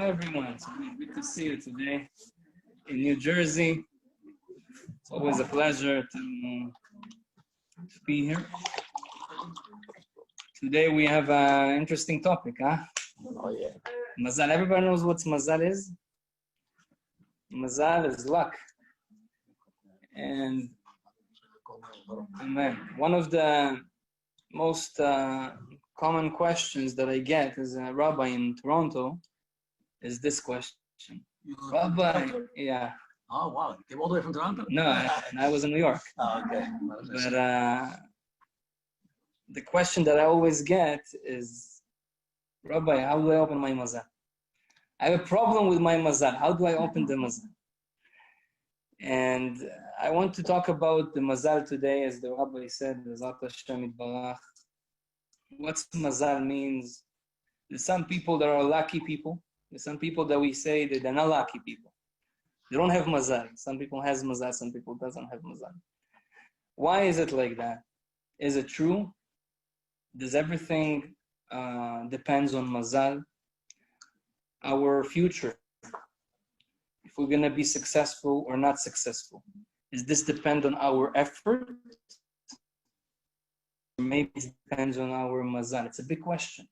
Welcome everyone. It's good to see you today in New Jersey. It's always a pleasure to be here. Today we have an interesting topic, huh? Oh yeah. Mazal. Everybody knows what Mazal is? Mazal is luck. And one of the most common questions that I get as a rabbi in Toronto is this question. Rabbi, yeah. Oh wow, you came all the way from Toronto? No, I was in New York. Oh, okay. But the question that I always get is, Rabbi, how do I open my mazal? I have a problem with my mazal. How do I open the mazal? And I want to talk about the mazal today, as the Rabbi said, what mazal means. There's some people that are lucky people. There's some people that we say that they're not lucky people. They don't have mazal. Some people has mazal, some people doesn't have mazal. Why is it like that? Is it true? Does everything depends on mazal? Our future, if we're going to be successful or not successful, is this depend on our effort? Or maybe it depends on our mazal. It's a big question.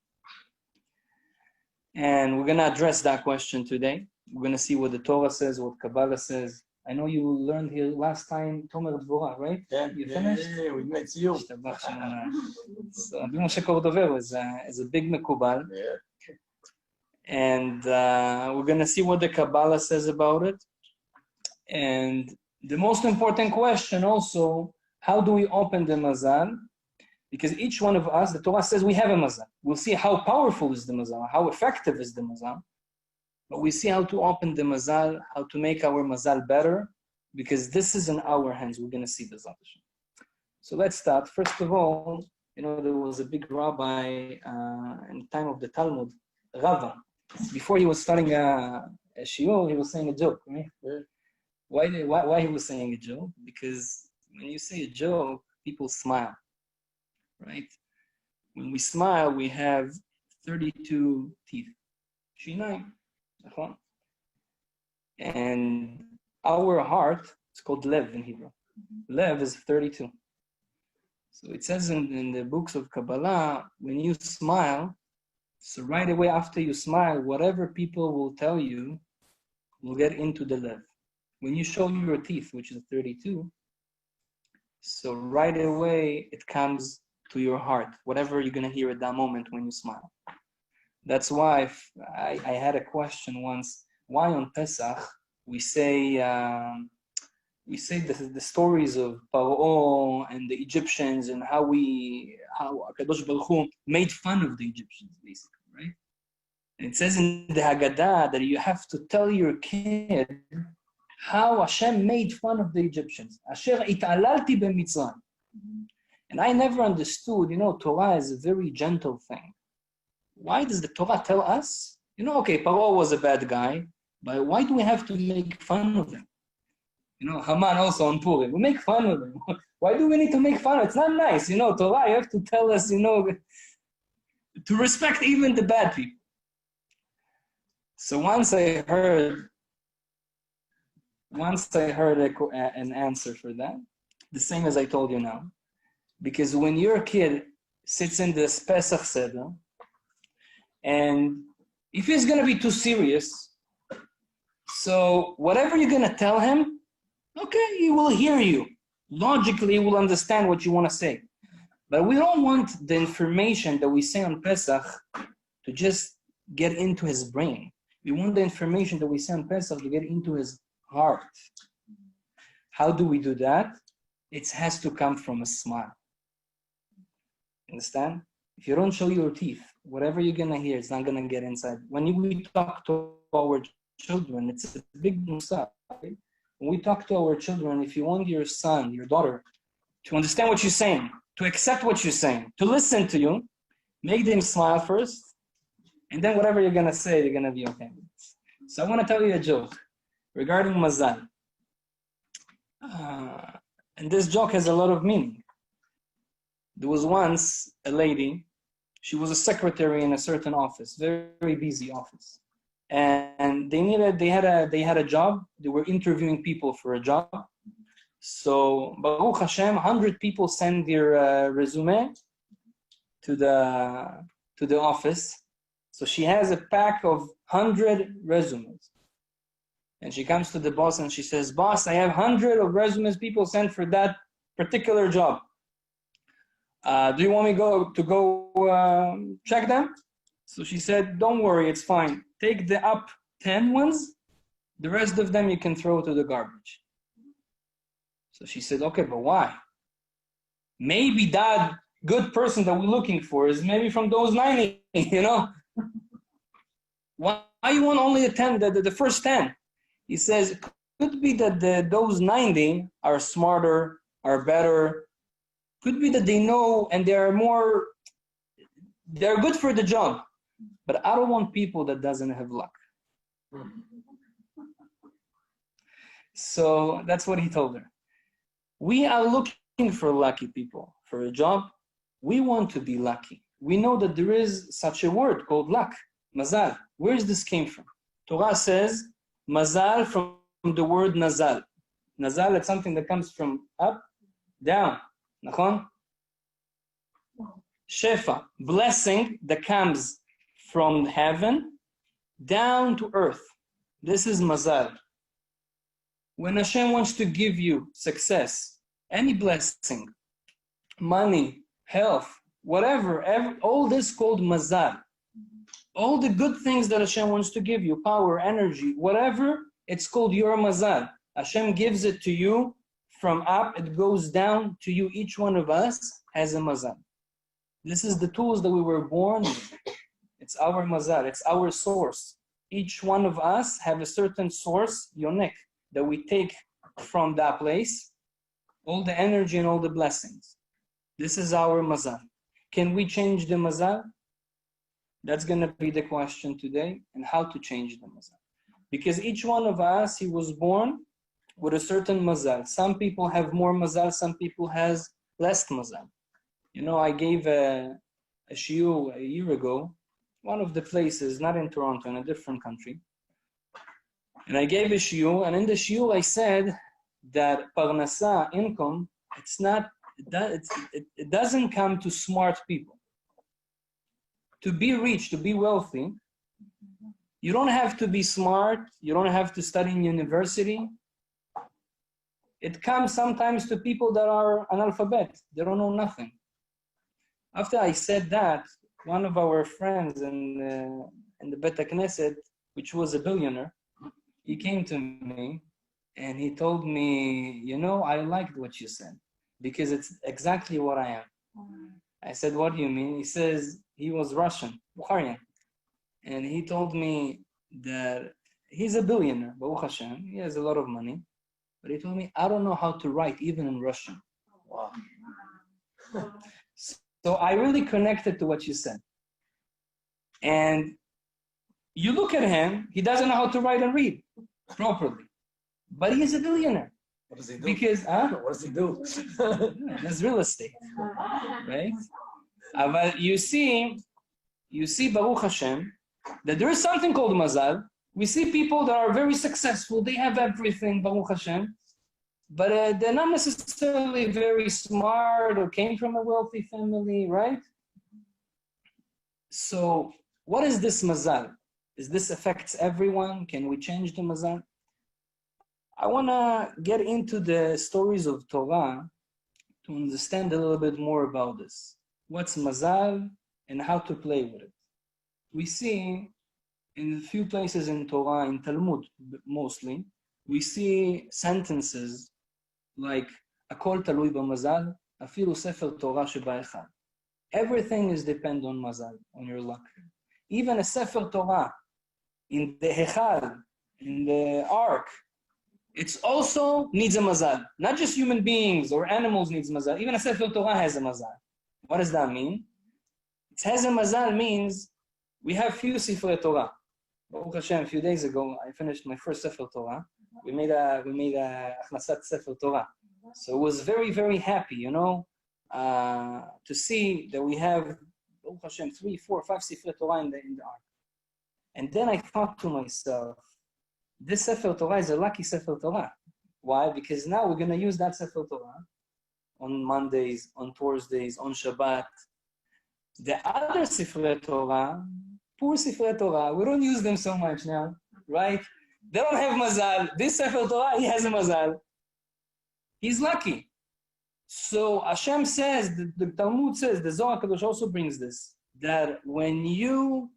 And we're going to address that question today. We're going to see what the Torah says, what Kabbalah says. I know you learned here last time, Tomer Dvorah, right? Yeah, you finished? Yeah, we met you. So, Moshe Cordovero is a big Mekubal. Yeah. And we're going to see what the Kabbalah says about it. And the most important question also, how do we open the mazal? Because each one of us, the Torah says we have a mazal. We'll see how powerful is the mazal, how effective is the mazal. But we see how to open the mazal, how to make our mazal better, because this is in our hands. We're going to see this. So let's start. First of all, there was a big rabbi in the time of the Talmud, Rabbi. Before he was starting a shiur, he was saying a joke, right? Yeah. Why he was saying a joke? Because when you say a joke, people smile, right? When we smile, we have 32 teeth. Shinai. And our heart, it's called lev in Hebrew. Lev is 32. So it says in the books of Kabbalah, when you smile, so right away after you smile, whatever people will tell you will get into the lev. When you show your teeth, which is 32, so right away it comes to your heart, whatever you're going to hear at that moment when you smile. That's why I had a question once, why on Pesach we say the stories of Paro and the Egyptians and how Kadosh Baruch Hu made fun of the Egyptians, basically, right? And it says in the Haggadah that you have to tell your kid how Hashem made fun of the Egyptians. Asher it'alalti b'Mitzrayim. And I never understood, Torah is a very gentle thing. Why does the Torah tell us? Okay, Paro was a bad guy, but why do we have to make fun of him? Haman also on Purim. We make fun of him. Why do we need to make fun of him? It's not nice. Torah, you have to tell us, to respect even the bad people. So once I heard an answer for that, the same as I told you now. Because when your kid sits in this Pesach Seder, and if he's going to be too serious, so whatever you're going to tell him, okay, he will hear you. Logically, he will understand what you want to say. But we don't want the information that we say on Pesach to just get into his brain. We want the information that we say on Pesach to get into his heart. How do we do that? It has to come from a smile. Understand? If you don't show your teeth, whatever you're going to hear, it's not going to get inside. When we talk to our children, it's a big musar. Right? When we talk to our children, if you want your son, your daughter, to understand what you're saying, to accept what you're saying, to listen to you, make them smile first, and then whatever you're going to say, they're going to be okay. So I want to tell you a joke regarding Mazal. And this joke has a lot of meaning. There was once a lady, she was a secretary in a certain office, very, very busy office. and they had a job. They were interviewing people for a job. So Baruch Hashem, 100 people send their resume to the office. So she has a pack of 100 resumes. And she comes to the boss and she says, "Boss, I have 100 of resumes people sent for that particular job. Do you want me to go check them?" So she said, "Don't worry, it's fine. Take the up 10 ones. The rest of them you can throw to the garbage." So she said, "Okay, but why? Maybe that good person that we're looking for is maybe from those 90, you know? Why you want only the first 10? He says, could be that those 90 are smarter, are better. Could be that they know and they're good for the job. But I don't want people that doesn't have luck." So that's what he told her. We are looking for lucky people for a job. We want to be lucky. We know that there is such a word called luck, Mazal. Where is this came from? Torah says Mazal from the word Nazal. Nazal is something that comes from up, down. Nachon? Shefa, blessing that comes from heaven down to earth. This is Mazal. When Hashem wants to give you success, any blessing, money, health, whatever, all this called Mazal. All the good things that Hashem wants to give you, power, energy, whatever, it's called your Mazal. Hashem gives it to you from up, it goes down to you. Each one of us has a Mazal. This is the tools that we were born with. It's our Mazal, it's our source. Each one of us have a certain source, yonik, that we take from that place, all the energy and all the blessings. This is our Mazal. Can we change the Mazal? That's going to be the question today, and how to change the Mazal. Because each one of us, he was born with a certain Mazal. Some people have more Mazal, some people has less Mazal. You know, I gave a shiur a year ago, one of the places, not in Toronto, in a different country. And I gave a shiur, and in the shiur I said that parnasa, income, it doesn't come to smart people. To be rich, to be wealthy, you don't have to be smart, you don't have to study in university. It comes sometimes to people that are analphabet, they don't know nothing. After I said that, one of our friends in the Bet Knesset, which was a billionaire, he came to me and he told me, "You know, I liked what you said because it's exactly what I am." I said, "What do you mean?" He says he was Russian, Bukharian. And he told me that he's a billionaire, Baruch Hashem, he has a lot of money. But he told me, "I don't know how to write even in Russian." Wow. So I really connected to what you said. And you look at him, he doesn't know how to write and read properly. But he is a billionaire. What does he do? Because, What does he do? that's real estate, right? But you see, Baruch Hashem, that there is something called Mazal. We see people that are very successful, they have everything, Baruch Hashem, but they're not necessarily very smart or came from a wealthy family, right? So what is this Mazal? Is this affects everyone? Can we change the Mazal? I want to get into the stories of Torah to understand a little bit more about this. What's Mazal and how to play with it. We see in a few places in Torah, in Talmud mostly, we see sentences like Akol talui b'mazal, afilu sefer Torah sheba echad. Everything is depend on Mazal, on your luck. Even a sefer Torah in the Hechal, in the Ark, it's also needs a Mazal. Not just human beings or animals needs Mazal. Even a sefer Torah has a Mazal. What does that mean? It has a Mazal means we have few Sifrei Torah. Baruch Hashem, a few days ago, I finished my first Sefer Torah. We made a Achnasat Sefer Torah. So it was very, very happy, you know, to see that we have, Baruch Hashem, 3, 4, 5 Sifrei Torah in the Ark. And then I thought to myself, this Sefer Torah is a lucky Sefer Torah. Why? Because now we're going to use that Sefer Torah on Mondays, on Thursdays, on Shabbat. The other Sifrei Torah, poor Sifrei Torah, we don't use them so much now, right? They don't have Mazal. This Sefer Torah, he has a Mazal. He's lucky. So Hashem says, the Talmud says, the Zohar Kadosh also brings this, that when you,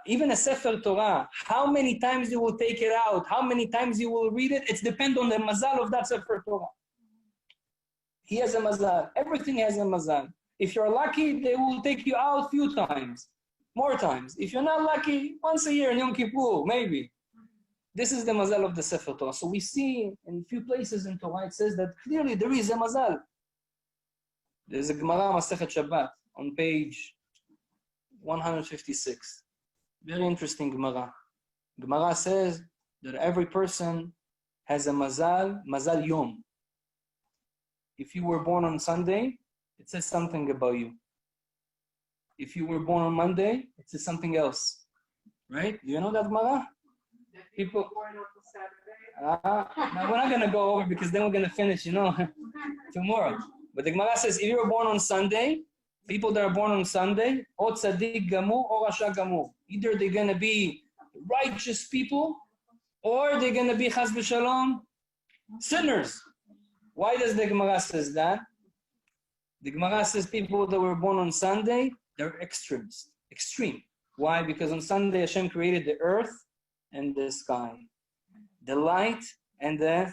even a Sefer Torah, how many times you will take it out, how many times you will read it, it depends on the Mazal of that Sefer Torah. He has a Mazal. Everything has a Mazal. If you're lucky, they will take you out a few times, more times. If you're not lucky, once a year in Yom Kippur, maybe. This is the Mazal of the Sefer Torah. So we see in a few places in Torah, it says that clearly there is a Mazal. There's a Gemara Masechet Shabbat on page 156. Very interesting Gemara. Gemara says that every person has a Mazal, Mazal Yom. If you were born on Sunday, it says something about you. If you were born on Monday, it says something else. Right? Do you know that Gemara? People. Now we're not going to go over because then we're going to finish, tomorrow. But the Gemara says if you were born on Sunday, people that are born on Sunday, or tzaddik gamur or rasha gamur. Either they're going to be righteous people or they're going to be chas v'shalom sinners. Why does the Gemara says that? The Gemara says people that were born on Sunday, they're extremes. Extreme. Why? Because on Sunday Hashem created the earth and the sky, the light and the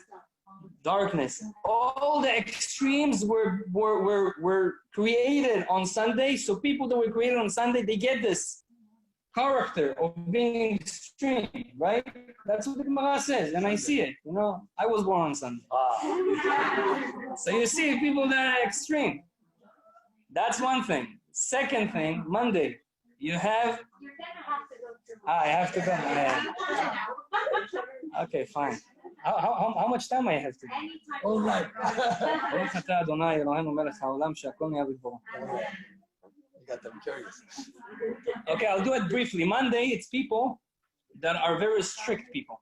darkness. All the extremes were created on Sunday. So people that were created on Sunday, they get this character of being extreme, right? That's what the Gemara says, and I see it. I was born on Sunday. So you see people that are extreme. That's one thing. Second thing, Monday, you have. You're gonna have to go to. I have to go. Okay, fine. How much time I have to? Anytime. All right. ברוך אתה אדוני אלוהינו מלך העולם שהכל נהיה בדברו. You got them curious. Okay, I'll do it briefly. Monday, it's people that are very strict people.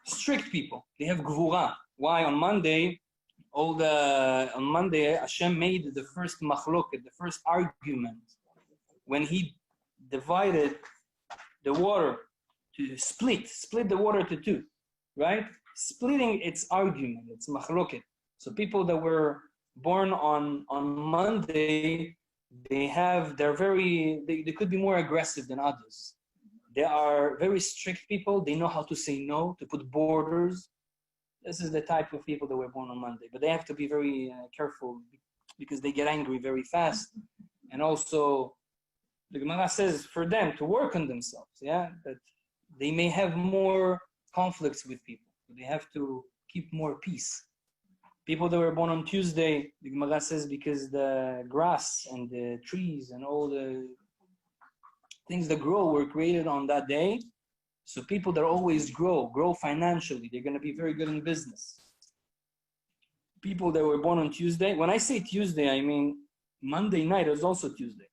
Strict people. They have gvura. Why? On Monday, Hashem made the first machloket, the first argument, when He divided the water to split the water to two, right? Splitting its argument, its machloket. So people that were born on Monday, they could be more aggressive than others. They are very strict people. They know how to say no, to put borders. This is the type of people that were born on Monday. But they have to be very careful because they get angry very fast. And also, the Gemara says for them to work on themselves, that they may have more conflicts with people. They have to keep more peace. People that were born on Tuesday, the Gemara says, because the grass and the trees and all the things that grow were created on that day. So people that always grow financially, they're going to be very good in business. People that were born on Tuesday, when I say Tuesday, I mean Monday night is also Tuesday.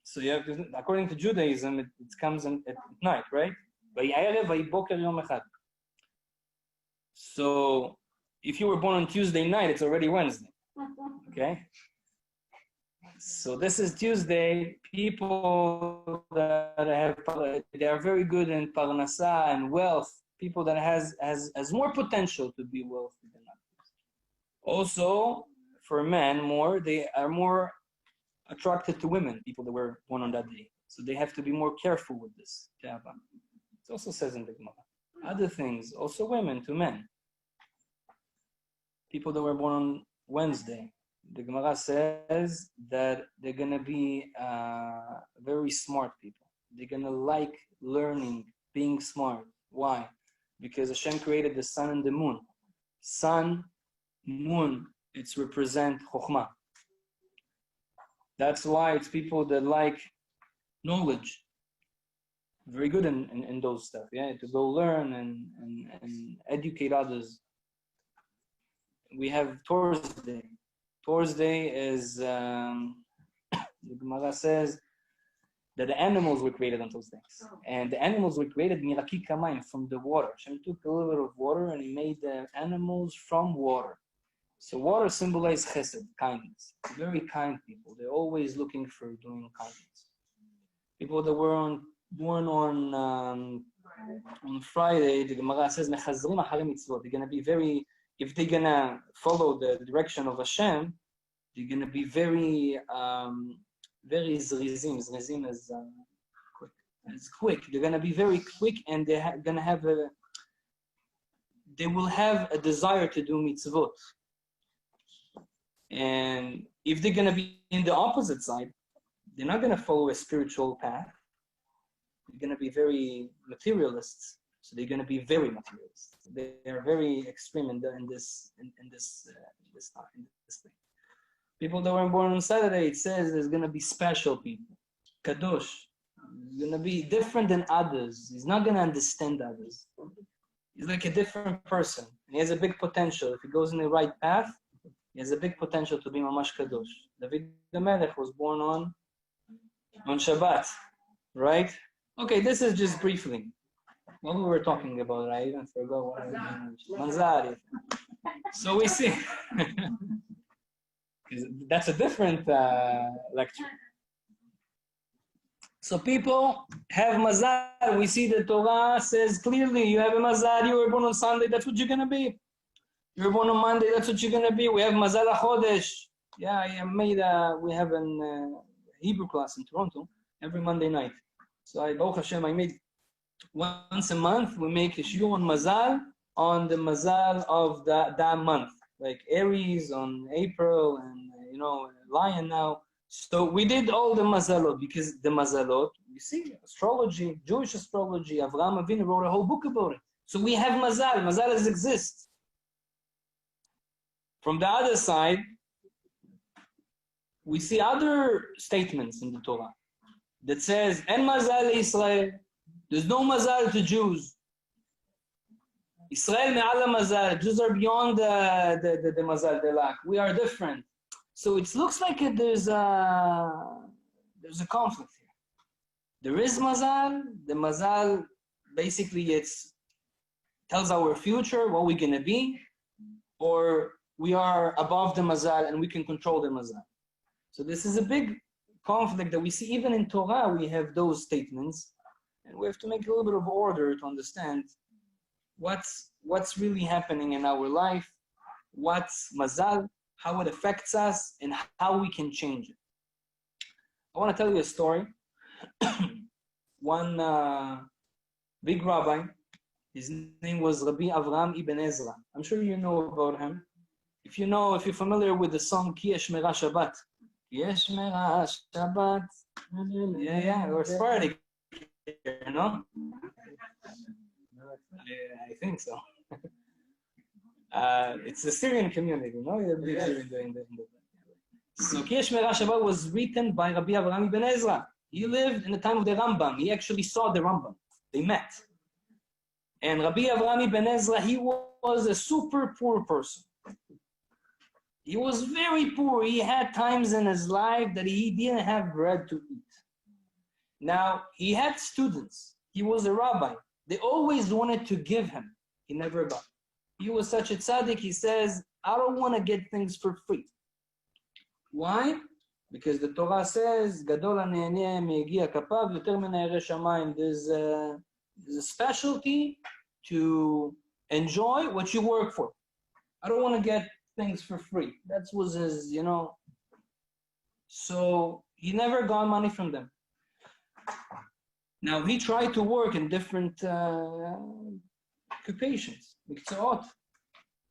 So you have to, according to Judaism, it comes at night, right? So if you were born on Tuesday night, it's already Wednesday. Okay? So this is Tuesday. People that they are very good in parnasa and wealth. People that has more potential to be wealthy than others. Also, for men, they are more attracted to women. People that were born on that day. So they have to be more careful with this. It also says in the Gemara. Other things, also women to men. People that were born on Wednesday. The Gemara says that they're going to be very smart people. They're going to like learning, being smart. Why? Because Hashem created the sun and the moon. Sun, moon, it's represent Chokhmah. That's why it's people that like knowledge. Very good in those stuff, to go learn and educate others. We have— Thursday is, the Gemara says that the animals were created on those days. And the animals were created miraki kamayim, from the water. Hashem took a little bit of water and he made the animals from water. So water symbolizes chesed, kindness. Very kind people. They're always looking for doing kindness. People that were born on Friday, the Gemara says, mechazrim achari mitzvot. They're going to be very, if they're going to follow the direction of Hashem, they're going to be very, very zrizim. Zrizim is quick. It's quick. They're going to be very quick, and they're going to have they will have a desire to do mitzvot. And if they're going to be in the opposite side, they're not going to follow a spiritual path. They're going to be very materialists. So they're going to be very materialists. They are very extreme in this thing. People that were born on Saturday, it says there's going to be special people. Kadosh. He's going to be different than others. He's not going to understand others. He's like a different person. And he has a big potential. If he goes in the right path, he has a big potential to be Mamash Kadosh. David the Melech was born on Shabbat, right? Okay, this is just briefly what we were talking about. I even forgot what I was doing. Mazal. So we see. That's a different lecture. So people have Mazal. We see the Torah says clearly, you have a Mazal, you were born on Sunday, that's what you're going to be. You were born on Monday, that's what you're going to be. We have Mazal HaChodesh. Yeah, we have a Hebrew class in Toronto every Monday night. So Baruch Hashem, I made once a month, we make a shiur on Mazal, on the Mazal of that month. Like Aries on April, and Lion now. So we did all the Mazalot, because the Mazalot, you see, astrology, Jewish astrology, Avraham Avinu wrote a whole book about it. So we have Mazal. Mazal exists. From the other side, we see other statements in the Torah that says, En Mazal Israel, there's no Mazal to Jews. Israel me'ala Mazal, Jews are beyond the Mazal, the lack. We are different. So it looks like there's a conflict here. There is Mazal. The Mazal, basically, tells our future, what we're going to be, or we are above the Mazal and we can control the Mazal. So this is a big conflict that we see even in Torah. We have those statements, and we have to make a little bit of order to understand what's really happening in our life, what's Mazal, how it affects us, and how we can change it. I want to tell you a story. One big rabbi, his name was Rabbi Avraham Ebenezer. I'm sure you know about him. If you're familiar with the song Ki Eshmera Shabbat. Ki Eshmera Shabbat. Yeah, we're Sephardic, I think so. It's the Syrian community, So Ki Eshmera Shabbat was written by Rabbi Avraham Ebenezer. He lived in the time of the Rambam. He actually saw the Rambam. They met. And Rabbi Avraham Ebenezer, he was a super poor person. He was very poor. He had times in his life that he didn't have bread to eat. Now, he had students. He was a rabbi. They always wanted to give him. He never got. He was such a tzaddik, he says, I don't want to get things for free. Why? Because the Torah says, Gadol ha'ne'eneh me'egia kapav yoter min ha'yireh shamayim. There's a specialty to enjoy what you work for. I don't want to get things for free. That was his, So he never got money from them. Now he tried to work in different occupations.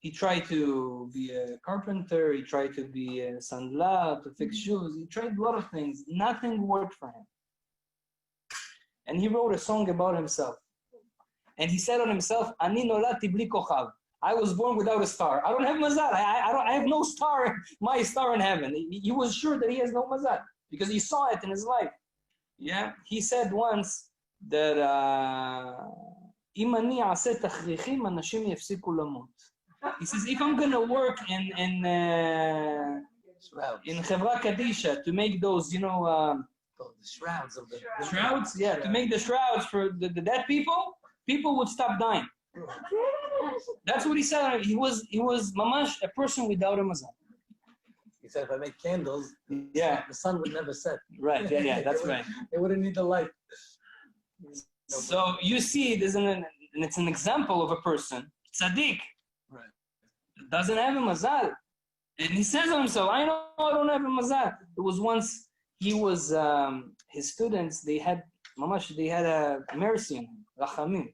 He tried to be a carpenter. He tried to be a sandlar, to fix shoes. He tried a lot of things. Nothing worked for him. And he wrote a song about himself. And he said on himself, Ani noladti bli kochav. I was born without a star. I don't have mazal. I have no star, my star in heaven. He was sure that he has no mazal because he saw it in his life. Yeah, he said once that he says, if I'm gonna work in Chevra Kadisha to make those, called the shrouds of the Shrouds, yeah, to make the shrouds for the dead people, people would stop dying. That's what he said. He was mamash, a person without a mazal. He said, if I make candles, Yeah, the sun would never set. right. Yeah, that's right. They wouldn't need the light. So you see, it's an example of a person, tzaddik, Right. doesn't have a mazal. And he says to himself, I know I don't have a mazal. It was once his students, they had a mercy on him, rachamim.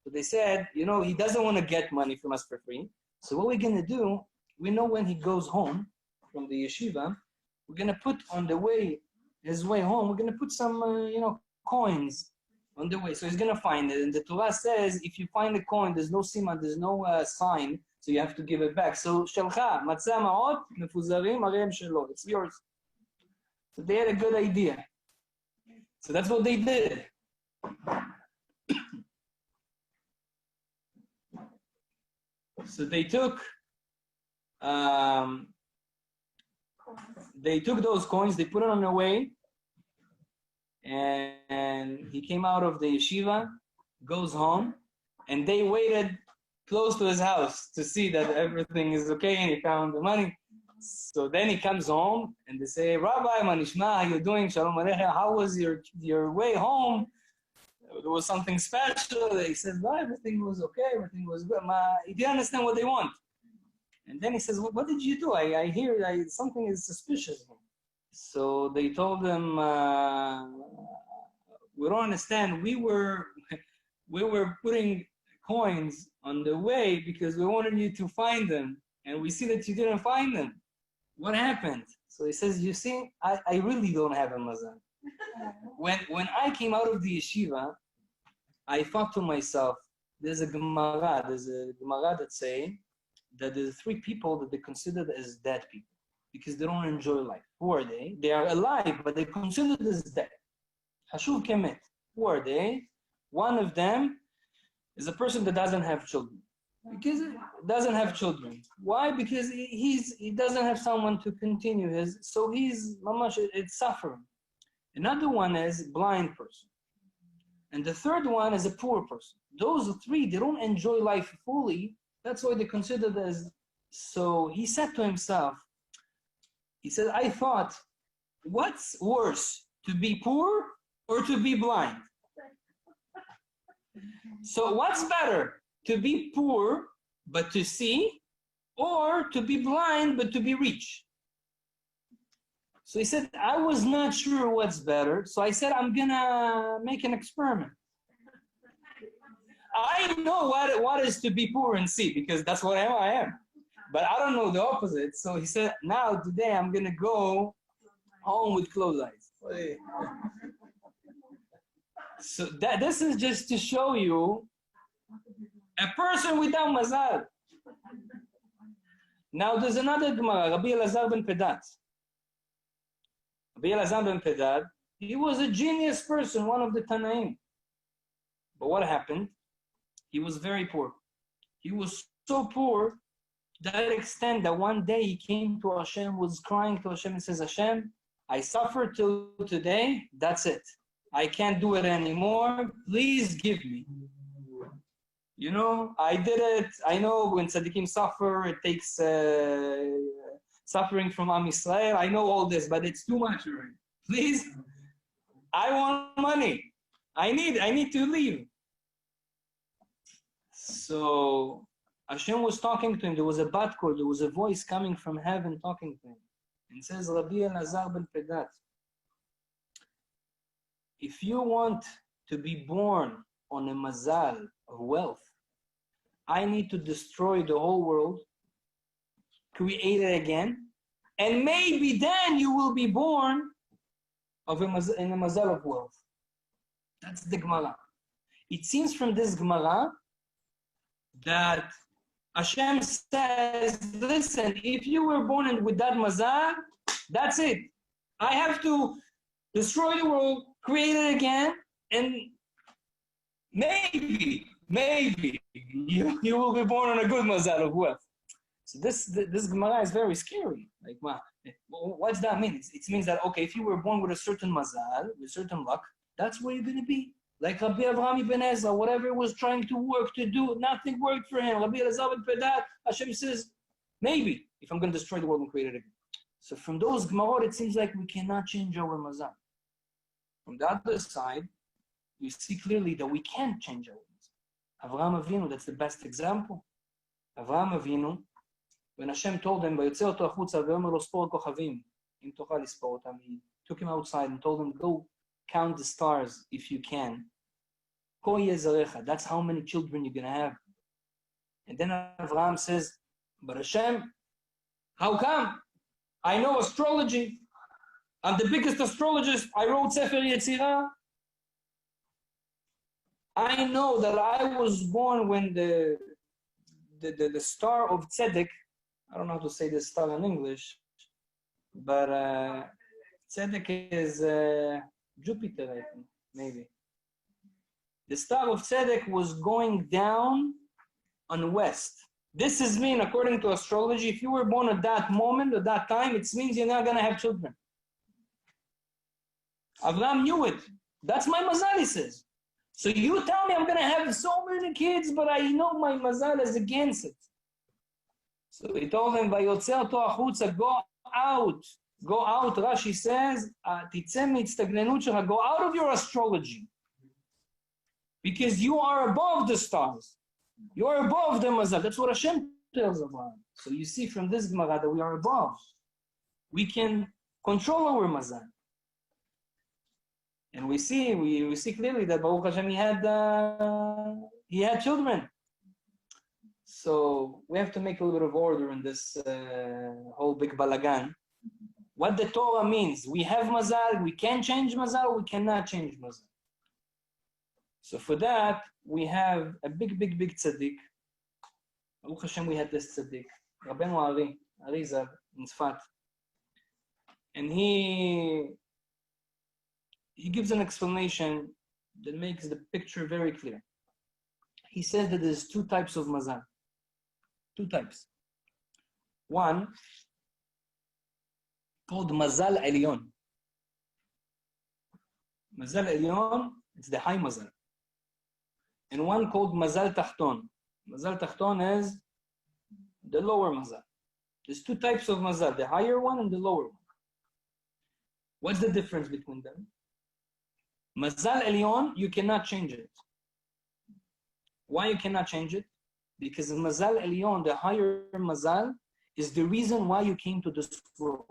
So they said, he doesn't want to get money from us for free. So what we're going to do, we know when he goes home from the yeshiva, we're going to put on his way home, we're going to put some, coins on the way. So he's going to find it. And the Torah says, if you find a coin, there's no siman, there's no sign, so you have to give it back. So, shelcha, matzah ma'ot, mefuzarim, areim shelo. It's yours. So they had a good idea. So that's what they did. So they took those coins, they put it on their way, and he came out of the yeshiva, goes home, and they waited close to his house to see that everything is okay, and he found the money. So then he comes home, and they say, Rabbi, manishma, how you doing? Shalom aleichem. How was your way home? There was something special. He said, well, everything was okay, everything was good. He didn't understand what they want. And then he says, what did you do? I hear something is suspicious. So they told him, we don't understand. We were putting coins on the way because we wanted you to find them. And we see that you didn't find them. What happened? So he says, you see, I really don't have a mazal. When I came out of the yeshiva, I thought to myself, there's a Gemara that say that there's 3 people that they considered as dead people because they don't enjoy life. Who are they? They are alive, but they're considered as dead. Hashuv kemet. Who are they? One of them is a person that doesn't have children. Because he doesn't have children. Why? Because he doesn't have someone to continue so he's mamash, it's suffering. Another one is a blind person. And the third one is a poor person. Those 3, they don't enjoy life fully. That's why they're considered as... So he said to himself, he said, I thought, what's worse, to be poor or to be blind? So what's better, to be poor but to see, or to be blind but to be rich? So he said, I was not sure what's better. So I said, I'm going to make an experiment. I know what is to be poor and see, because that's what I am. But I don't know the opposite. So he said, today I'm going to go home with closed eyes. So this is just to show you a person without mazal. Now there's another Gemara, Rabbi Elazar ben Pedat. Rabbi Elazar ben Pedat, he was a genius person, one of the Tanaim. But what happened? He was very poor. He was so poor to that extent that one day he came to Hashem, was crying to Hashem and says, Hashem, I suffered till today, that's it. I can't do it anymore. Please give me. I did it. I know when tzaddikim suffer, it takes suffering from Am Yisrael. I know all this, but it's too much already. Please, I want money. I need to leave. So Hashem was talking to him. There was a bat call. There was a voice coming from heaven talking to him. And says, Rabbi Elazar ben Pedat, if you want to be born on a mazal of wealth, I need to destroy the whole world, create it again, and maybe then you will be born in a mazal of wealth. That's the Gemara. It seems from this Gemara that Hashem says, listen, if you were born with that mazal, that's it. I have to destroy the world, create it again, and maybe you will be born on a good mazal of wealth. So this Gemara is very scary. Like, what does that mean? It means that, okay, if you were born with a certain mazal, with certain luck, that's where you're going to be. Like Rabbi Avraham Ebenezer, whatever he was trying to work to do, nothing worked for him. Rabbi Elazar ben Pedat, Hashem says, maybe, if I'm going to destroy the world and create it again. So from those Gemarot, it seems like we cannot change our mazal. From the other side, we see clearly that we can change our mazal. Avraham Avinu, that's the best example. Avraham Avinu, when Hashem told him, he took him outside and told him, go count the stars if you can. That's how many children you're going to have. And then Avraham says, but Hashem, how come? I know astrology. I'm the biggest astrologist. I wrote Sefer Yetzirah. I know that I was born when the star of Tzedek, I don't know how to say this star in English, but Tzedek is Jupiter, I think, maybe. The star of Tzedek was going down on west. This is mean, according to astrology, if you were born at that moment, at that time, it means you're not going to have children. Avraham knew it. That's my mazal, he says. So you tell me I'm going to have so many kids, but I know my mazal is against it. So he told him, go out. Go out, Rashi says, go out of your astrology. Because you are above the stars. You are above the mazal. That's what Hashem tells Avraham. So you see from this Gemara that we are above. We can control our mazal. And we see clearly that Baruch Hashem, he had children. So we have to make a little bit of order in this whole big balagan. What the Torah means, we have mazal, we can change mazal, we cannot change mazal. So for that, we have a big tzaddik. Baruch Hashem, we had this tzaddik, Rabbeinu Arizal in Tzfat. And he gives an explanation that makes the picture very clear. He says that there's two types of mazal. Two types. One, called Mazal Elyon. Mazal Elyon, it's the high mazal. And one called Mazal Tachton. Mazal Tachton is the lower mazal. There's two types of mazal, the higher one and the lower one. What's the difference between them? Mazal Elyon, you cannot change it. Why you cannot change it? Because Mazal Elyon, the higher mazal, is the reason why you came to this world.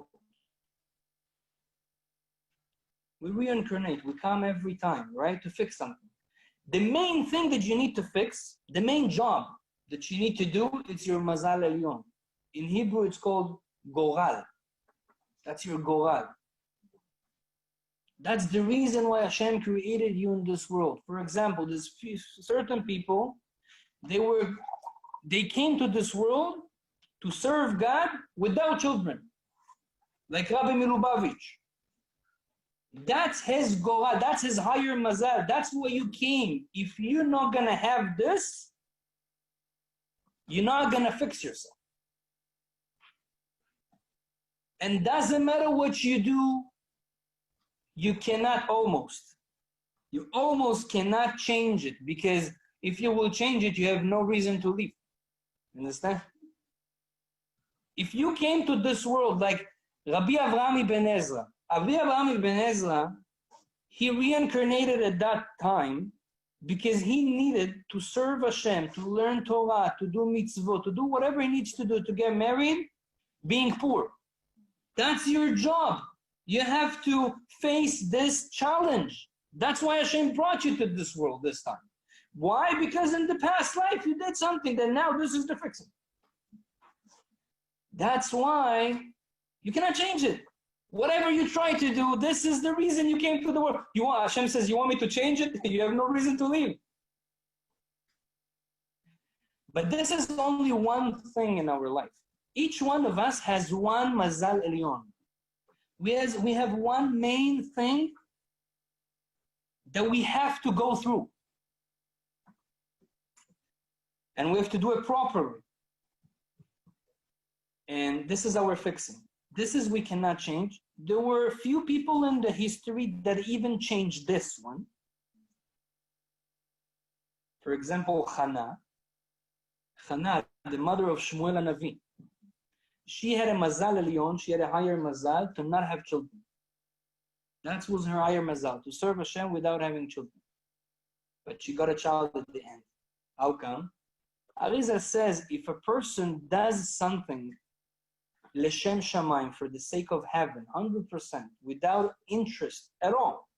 We reincarnate, we come every time, right, to fix something. The main thing that you need to fix, the main job that you need to do, it's your Mazal Elyon. In Hebrew, it's called Goral. That's your Goral. That's the reason why Hashem created you in this world. For example, there's certain people, they came to this world to serve God without children. Like Rabbi Milubavitch. That's his Goral, that's his higher mazal. That's where you came. If you're not going to have this, you're not going to fix yourself. And doesn't matter what you do, you almost cannot change it, because if you will change it, you have no reason to leave. Understand? If you came to this world like Rabbi Avraham Ebenezer, he reincarnated at that time because he needed to serve Hashem, to learn Torah, to do mitzvot, to do whatever he needs to do to get married, being poor. That's your job. You have to face this challenge. That's why Hashem brought you to this world this time. Why? Because in the past life you did something that now this is the fixing. That's why you cannot change it. Whatever you try to do, this is the reason you came to the world. Hashem says, you want me to change it? You have no reason to leave. But this is only one thing in our life. Each one of us has one Mazal Elyon. We have one main thing that we have to go through. And we have to do it properly. And this is our fixing. This is we cannot change. There were a few people in the history that even changed this one. For example, Hannah, the mother of Shmuel Hanavi. She had a Mazal Elyon, she had a higher Mazal to not have children. That was her higher Mazal, to serve Hashem without having children. But she got a child at the end. How come? Arizal says if a person does something L'Shem Shamayim, for the sake of heaven, 100%, without interest at all,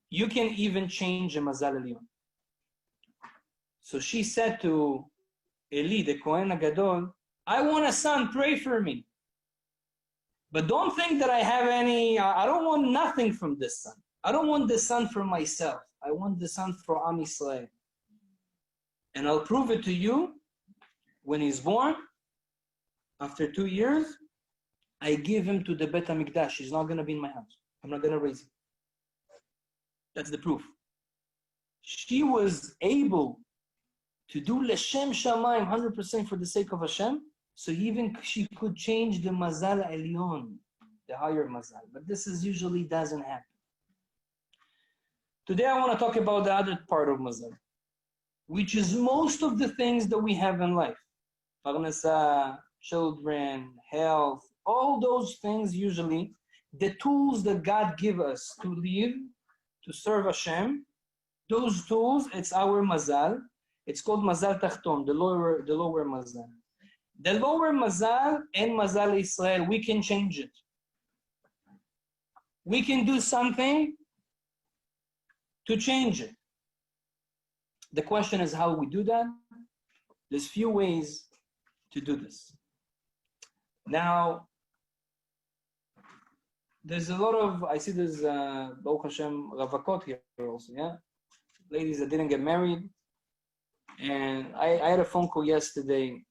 you can even change a Mazal Elyon. So she said to Eli, the Kohen Gadol, I want a son, pray for me. But don't think that I have I don't want nothing from this son. I don't want the son for myself. I want the son for Am Yisrael. And I'll prove it to you. When he's born, after 2 years, I give him to the Bet HaMikdash. He's not going to be in my house. I'm not going to raise him. That's the proof. She was able to do L'Shem Shamayim 100% for the sake of Hashem, so even she could change the Mazal Elyon, the higher Mazal. But this usually doesn't happen. Today I want to talk about the other part of Mazal, which is most of the things that we have in life. Parnasa, children, health, all those things usually, the tools that God give us to live, to serve Hashem, those tools, it's our Mazal. It's called Mazal Tachton, the lower Mazal. The lower Mazal and Mazal Israel, we can change it. We can do something to change it. The question is how we do that. There's few ways to do this. Now, there's a lot of, I see there's Baruch Hashem Ravakot here also, yeah? Ladies that didn't get married. And I had a phone call yesterday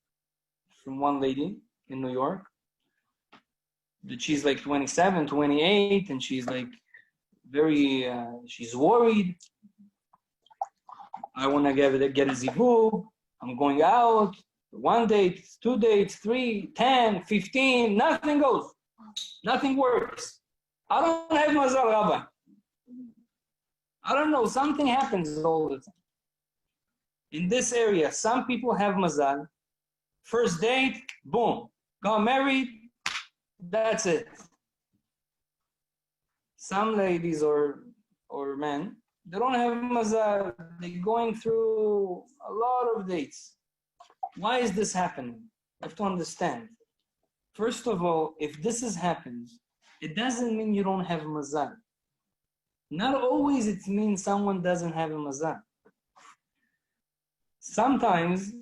from one lady in New York. That she's like 27, 28, and she's like very, she's worried. I want to get a zivug. I'm going out. 1 date, 2 dates, 3, 10, 15, nothing goes. Nothing works. I don't have Mazal, Rabbi. I don't know, something happens all the time. In this area, some people have Mazal. First date, boom. Got married, that's it. Some ladies or men, they don't have Mazal. They're going through a lot of dates. Why is this happening? I have to understand. First of all, if this happens, it doesn't mean you don't have Mazal. Not always it means someone doesn't have a Mazal. Sometimes,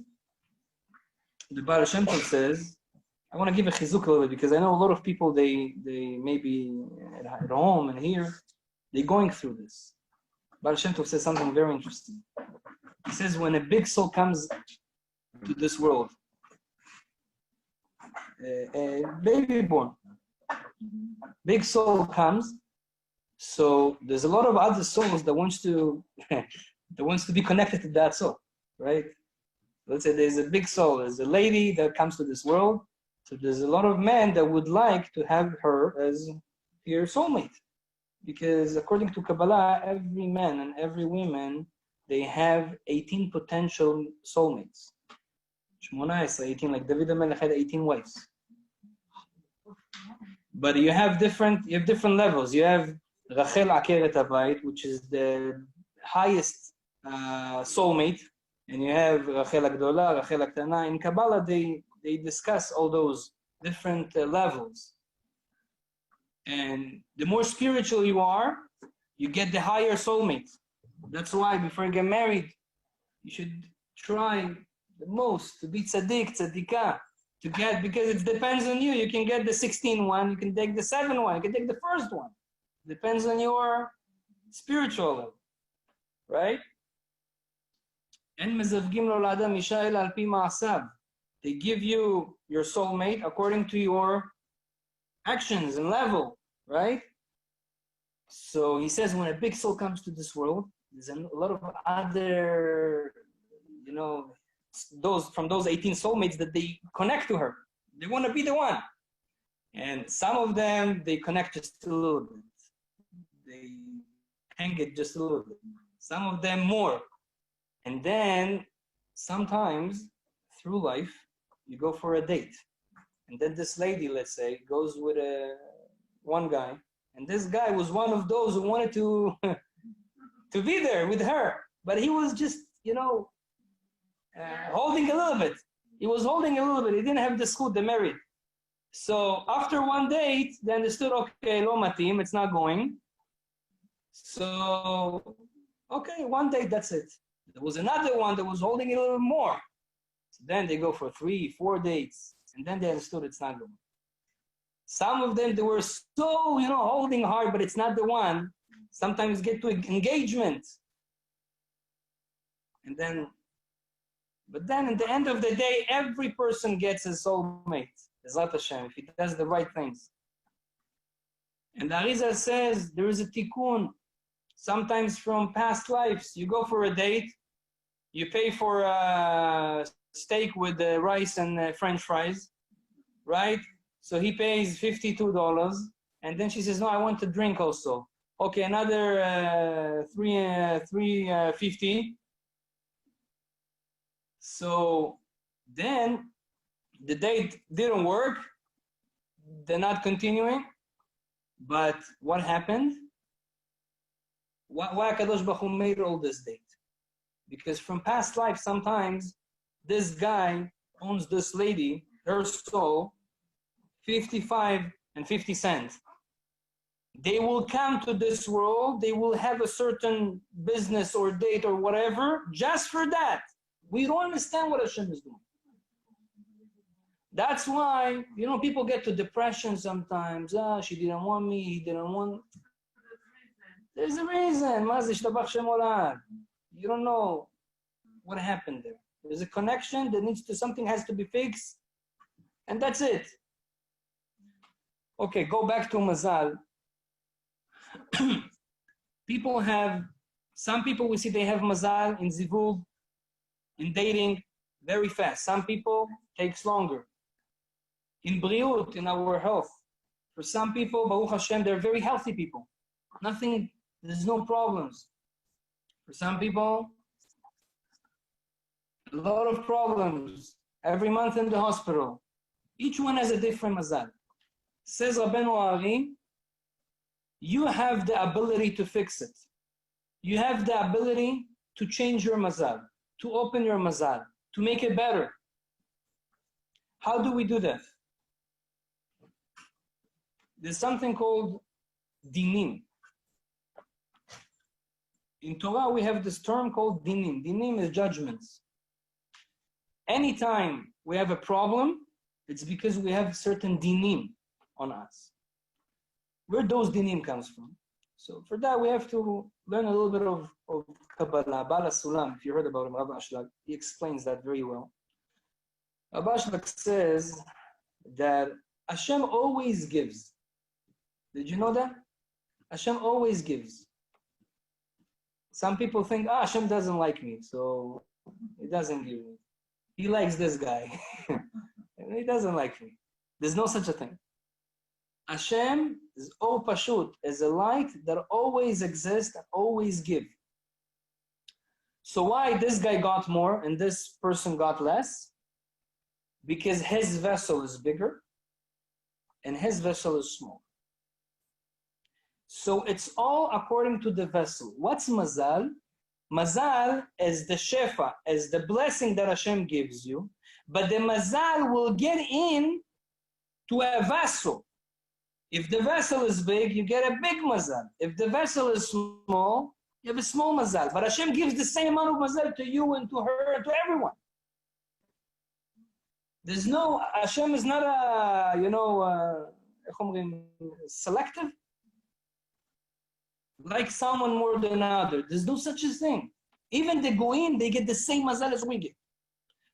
the Baal Shem Tov says, I want to give a chizuk a little bit because I know a lot of people, they maybe at home and here, they're going through this. Baal Shem Tov says something very interesting. He says when a big soul comes to this world, a baby born, big soul comes, so there's a lot of other souls that wants to be connected to that soul, right? Let's say there's a big soul, there's a lady that comes to this world, so there's a lot of men that would like to have her as your soulmate. Because according to Kabbalah, every man and every woman, they have 18 potential soulmates. 18, like David HaMelech had 18 wives. But you have different levels. You have Rachel Akeret Habayit, which is the highest soulmate, and you have Rachel Agdola, Rachel Aktana. In Kabbalah, they discuss all those different levels. And the more spiritual you are, you get the higher soulmate. That's why before you get married, you should try the most to be tzaddik, tzaddikah, to get, because it depends on you. You can get the 16 one, you can take the 7 one, you can take the first one. It depends on your spiritual level, right? They give you your soulmate according to your actions and level, right? So he says when a big soul comes to this world, there's a lot of other, those 18 soulmates that they connect to her. They want to be the one. And some of them, they connect just a little bit. They hang it just a little bit. Some of them more. And then sometimes through life, you go for a date. And then this lady, let's say, goes with one guy. And this guy was one of those who wanted to, to be there with her. But he was just, holding a little bit. He was holding a little bit. He didn't have the schut, the merit. So after one date, they understood, okay, lo matim, it's not going. So, okay, one date, that's it. There was another one that was holding it a little more. So then they go for 3, 4 dates. And then they understood it's not going. Some of them, they were so, holding hard, but it's not the one. Sometimes get to engagement. But then at the end of the day, every person gets his soulmate. Ezrat Hashem, if he does the right things. And the Arizal says there is a tikkun. Sometimes from past lives, you go for a date, you pay for a steak with rice and French fries, right? So he pays $52, and then she says, no, I want to drink also. Okay, another $3.50. So then the date didn't work. They're not continuing. But what happened? Why Kadosh Baruch Hu made all this date? Because from past life, sometimes this guy owns this lady, her soul, 55 and 50 cents. They will come to this world, they will have a certain business or date or whatever, just for that. We don't understand what Hashem is doing. That's why, people get to depression sometimes. She didn't want me, he didn't want. There's a reason. You don't know what happened there. There's a connection that something has to be fixed, and that's it. Okay, go back to Mazal. Some people we see they have Mazal in Zivug, in dating, very fast. Some people takes longer. In Briut, in our health. For some people, Baruch Hashem, they're very healthy people. There's no problems. For some people, a lot of problems. Every month in the hospital. Each one has a different Mazal. Says Rabbeinu Ari, you have the ability to fix it. You have the ability to change your Mazal, to open your Mazal, to make it better. How do we do that? There's something called dinim. In Torah, we have this term called dinim. Dinim is judgments. Anytime we have a problem, it's because we have certain dinim on us. Where those dinim comes from. So for that, we have to learn a little bit of Kabbalah. Bala Sulam, if you heard about him, Rabbi Ashlag, he explains that very well. Rabbi Ashlag says that Hashem always gives. Did you know that? Hashem always gives. Some people think, Hashem doesn't like me, so he doesn't give me. He likes this guy. He doesn't like me. There's no such a thing. Hashem is O Pashut, is a light that always exists and always gives. So why this guy got more and this person got less? Because his vessel is bigger and his vessel is small. So it's all according to the vessel. What's Mazal? Mazal is the shefa, is the blessing that Hashem gives you, but the Mazal will get in to a vessel. If the vessel is big, you get a big Mazal. If the vessel is small, you have a small Mazal. But Hashem gives the same amount of Mazal to you and to her and to everyone. Hashem is not selective. Like someone more than another. There's no such a thing. Even the Goyim, they get the same Mazal as we get.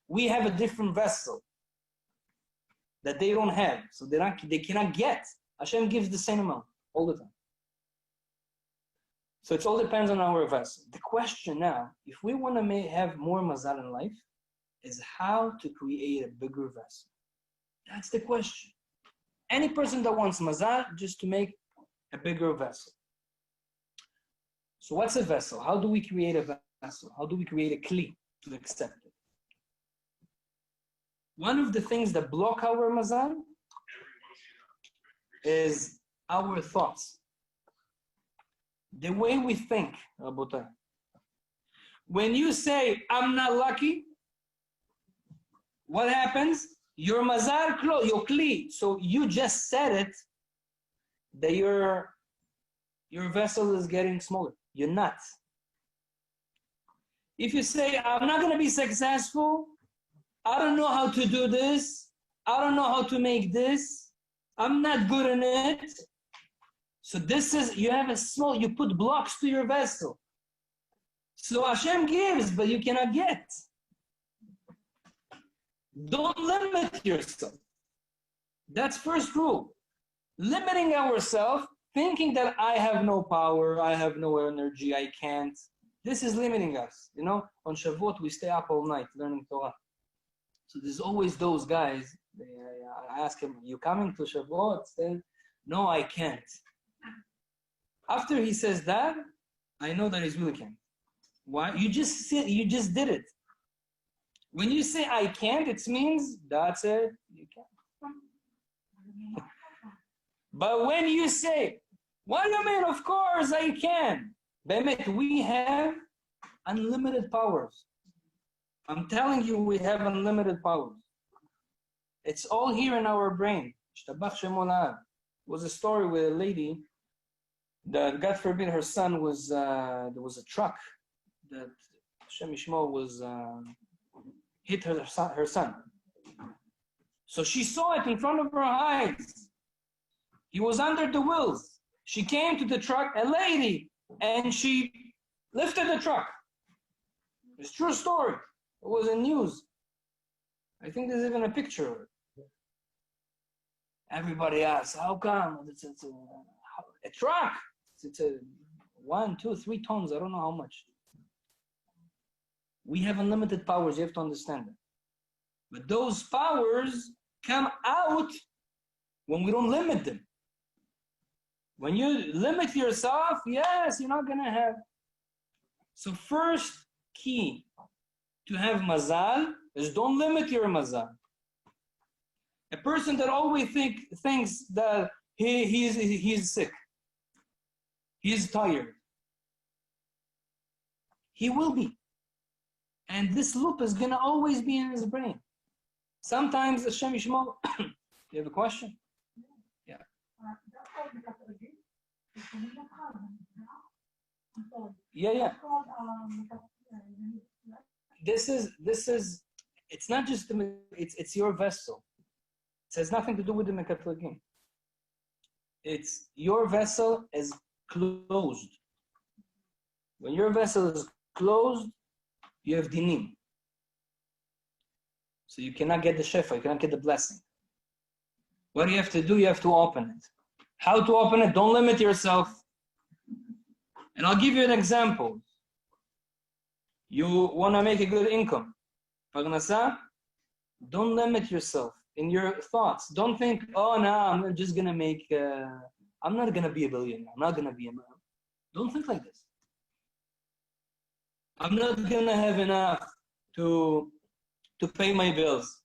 We have a different vessel that they don't have. So they cannot get. Hashem gives the same amount all the time. So it all depends on our vessel. The question now, if we want to have more Mazal in life, is how to create a bigger vessel. That's the question. Any person that wants mazal, just to make a bigger vessel. So what's a vessel? How do we create a vessel? How do we create a kli to accept it? One of the things that block our mazal is our thoughts. The way we think, Rabotai. When you say, I'm not lucky, what happens? Your mazal, your kli. So you just said it, that your vessel is getting smaller. You're not. If you say, I'm not going to be successful, I don't know how to do this, I don't know how to make this, I'm not good in it. So this is, you have a small, you put blocks to your vessel. So Hashem gives, but you cannot get. Don't limit yourself. That's first rule. Limiting ourselves, thinking that I have no power, I have no energy, I can't. This is limiting us. You know, on Shavuot, we stay up all night learning Torah. So there's always those guys, I ask him, you coming to Shavuot? Say, no, I can't. After he says that, I know that he's really can't. Why? You just did it. When you say I can't, it means that's it. You can't. But when you say, what do you mean? Of course I can. We have unlimited powers. I'm telling you, we have unlimited powers. It's all here in our brain. There was a story with a lady that, God forbid, her son was, there was a truck that Hashem Yishmo was, hit her son. So she saw it in front of her eyes. He was under the wheels. She came to the truck, a lady, and she lifted the truck. It's a true story. It was in news. I think there's even a picture of it. Everybody asks, how come? It's a truck. It's a 1, 2, 3 tons. I don't know how much. We have unlimited powers. You have to understand that. But those powers come out when we don't limit them. When you limit yourself, yes, you're not going to have. So first key to have mazal is don't limit your mazal. A person that always thinks that he's sick, he's tired, he will be. And this loop is going to always be in his brain. Sometimes, Hashem Yishmo, you have a question? Yeah. Yeah. This is, it's not just, it's your vessel. It has nothing to do with the Mekatlagim. It's your vessel is closed. When your vessel is closed, you have dinim. So you cannot get the shefa, you cannot get the blessing. What do you have to do? You have to open it. How to open it? Don't limit yourself. And I'll give you an example. You want to make a good income. Parnasa, don't limit yourself in your thoughts. Don't think, oh, no, I'm just going to make, I'm not going to be a billionaire. I'm not going to be a man. Don't think like this. I'm not going to have enough to pay my bills.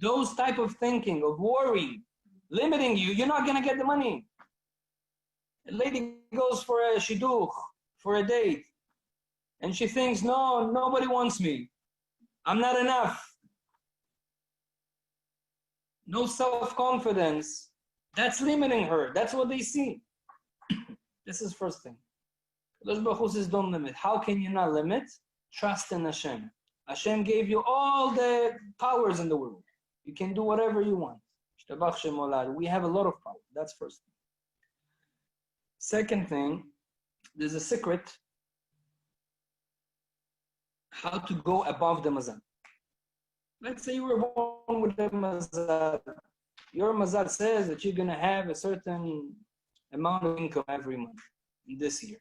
Those type of thinking, of worry, limiting you, you're not going to get the money. A lady goes for a shidduch, for a date, and she thinks, no, nobody wants me. I'm not enough. No self-confidence. That's limiting her. That's what they see. This is first thing. Allah Baruch Hu says, don't limit. How can you not limit? Trust in Hashem. Hashem gave you all the powers in the world. You can do whatever you want. We have a lot of power. That's first thing. Second thing, there's a secret how to go above the mazal. Let's say you were born with the mazal. Your mazal says that you're going to have a certain amount of income every month in this year.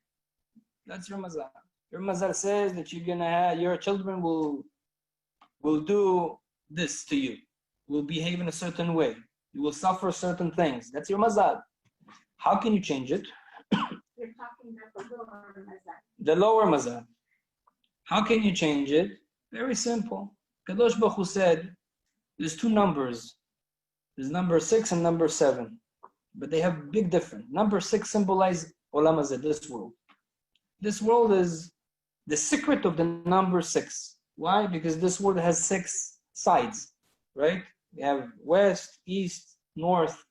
That's your mazal. Your mazal says that you're going to have, your children will will do this to you, will behave in a certain way, you will suffer certain things. That's your mazal. How can you change it? You're talking about the lower mazal. The lower mazal. How can you change it? Very simple. Kadosh Baruch Hu said, there's two numbers. There's number 6 and number 7. But they have big difference. Number 6 symbolizes Olam Hazeh, this world. This world is the secret of the number 6. Why? Because this world has 6 sides, right? We have west, east, north,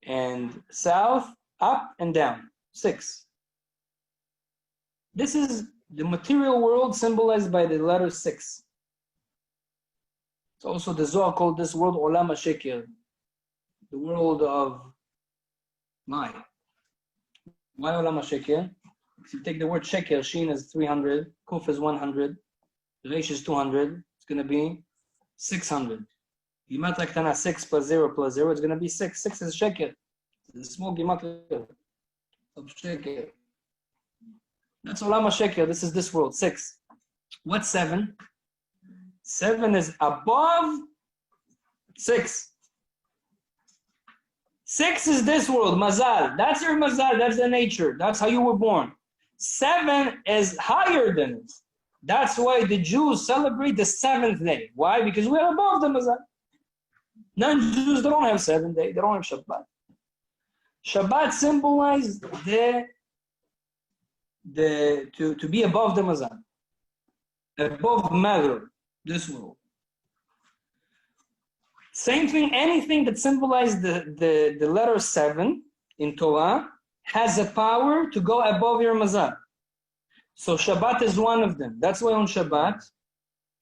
and south, up and down. 6. This is the material world symbolized by the letter 6. It's also the Zohar called this world Olam HaSheker, the world of lie. Why Olam HaSheker? If you take the word sheker, Shin is 300, Kuf is 100, Reish is 200, it's going to be 600. Gematria Ktana 6 plus 0 plus 0, it's going to be 6. 6 is sheker. It's a small gematria of sheker. That's Olam HaSheker. This is this world, 6. What's 7? 7 is above 6. 6 is this world, Mazal. That's your Mazal. That's the nature. That's how you were born. 7 is higher than it. That's why the Jews celebrate the 7th day. Why? Because we're above the Mazal. Non-Jews, they don't have 7th day. They don't have Shabbat. Shabbat symbolizes to be above the Mazal. Above matter, this world. Same thing, anything that symbolizes the letter 7 in Torah has a power to go above your Mazal. So Shabbat is one of them. That's why on Shabbat,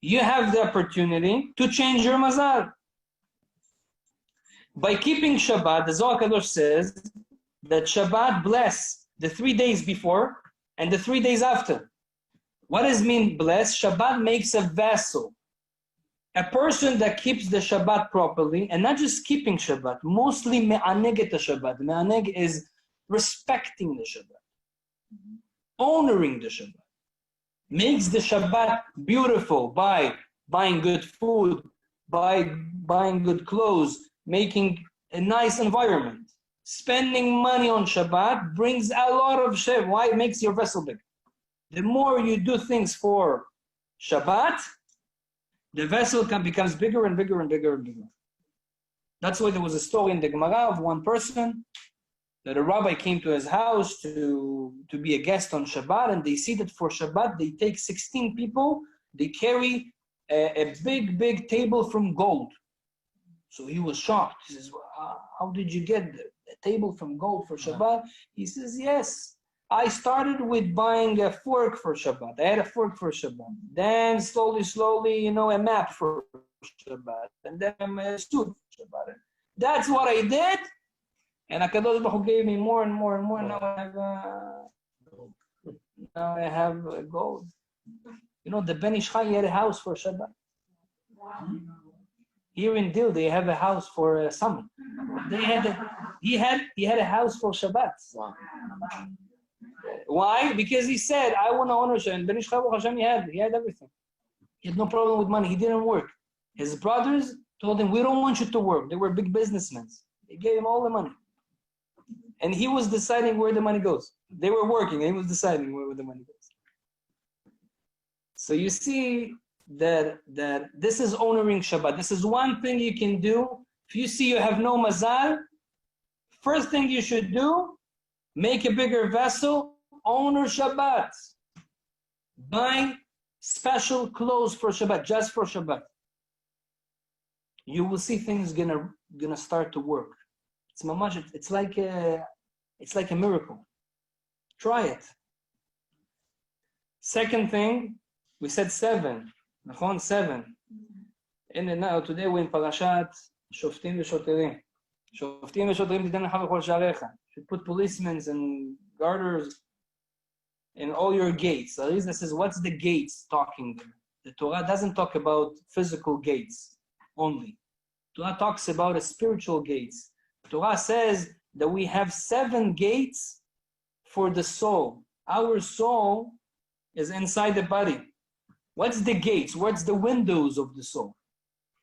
you have the opportunity to change your Mazal. By keeping Shabbat, the Zohar Kadosh says that Shabbat bless the 3 days before and the 3 days after. What does mean bless? Shabbat makes a vessel. A person that keeps the Shabbat properly, and not just keeping Shabbat, mostly me'aneg et Shabbat. Me'aneg is respecting the Shabbat, honoring the Shabbat. Makes the Shabbat beautiful by buying good food, by buying good clothes, making a nice environment. Spending money on Shabbat brings a lot of Shabbat. Why? It makes your vessel big. The more you do things for Shabbat, the vessel becomes bigger and bigger and bigger and bigger. That's why there was a story in the Gemara of one person that a rabbi came to his house to be a guest on Shabbat, and they see that for Shabbat they take 16 people, they carry a big table from gold. So he was shocked. He says, how did you get a table from gold for Shabbat? He says, yes. I started with buying a fork for Shabbat. I had a fork for Shabbat. Then slowly, a map for Shabbat. And then a suit for Shabbat. That's what I did. And HaKadosh Baruch Hu gave me more and more and more. Now I have gold. The Ben Ish Chai had a house for Shabbat. Wow. Here in Dil, they have a house for summer. He had a house for Shabbat. Wow. Why? Because he said, I want to honor Hashem. And Ben Ish Chai, Hashem, he had everything. He had no problem with money. He didn't work. His brothers told him, we don't want you to work. They were big businessmen. They gave him all the money. And he was deciding where the money goes. They were working, and he was deciding where the money goes. So you see that this is honoring Shabbat. This is one thing you can do. If you see you have no mazal, first thing you should do, make a bigger vessel, honor Shabbat. Buy special clothes for Shabbat, just for Shabbat. You will see things gonna start to work. It's mamash. It's like a miracle. Try it. Second thing, we said 7. 7. And now today we're in Parashat Shoftim v'Shoterim. Shoftim v'Shoterim titen lecha b'chol sha'arecha. Should put policemen and guarders in all your gates. The reason says, what's the gates talking there? The Torah doesn't talk about physical gates only. Torah talks about a spiritual gates. Torah says that we have 7 gates for the soul. Our soul is inside the body. What's the gates? What's the windows of the soul?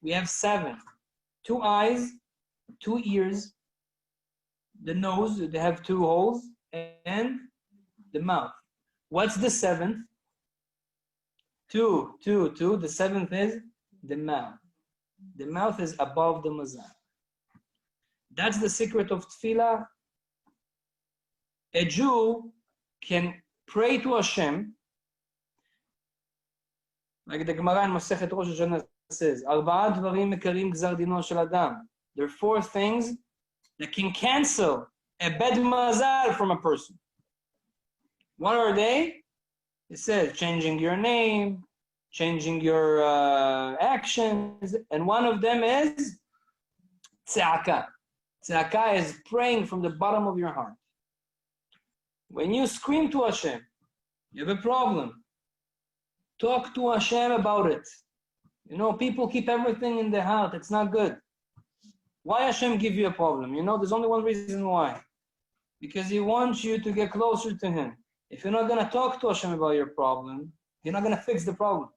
We have 7. 2 eyes, 2 ears, the nose, they have 2 holes, and the mouth. What's the 7th? 2. The 7th is the mouth. The mouth is above the Mazal. That's the secret of tefillah. A Jew can pray to Hashem, like the Gemara in Masechet Rosh Hashanah says, "Arba'a dvarim mekarim gzar dino shel adam." There are 4 things that can cancel a bad mazal from a person. What are they? It says changing your name, changing your actions, and one of them is tzedakah. Tzedakah is praying from the bottom of your heart. When you scream to Hashem, you have a problem. Talk to Hashem about it. You know, people keep everything in their heart. It's not good. Why Hashem give you a problem? You know, there's only one reason why. Because He wants you to get closer to Him. If you're not going to talk to Hashem about your problem, you're not going to fix the problem.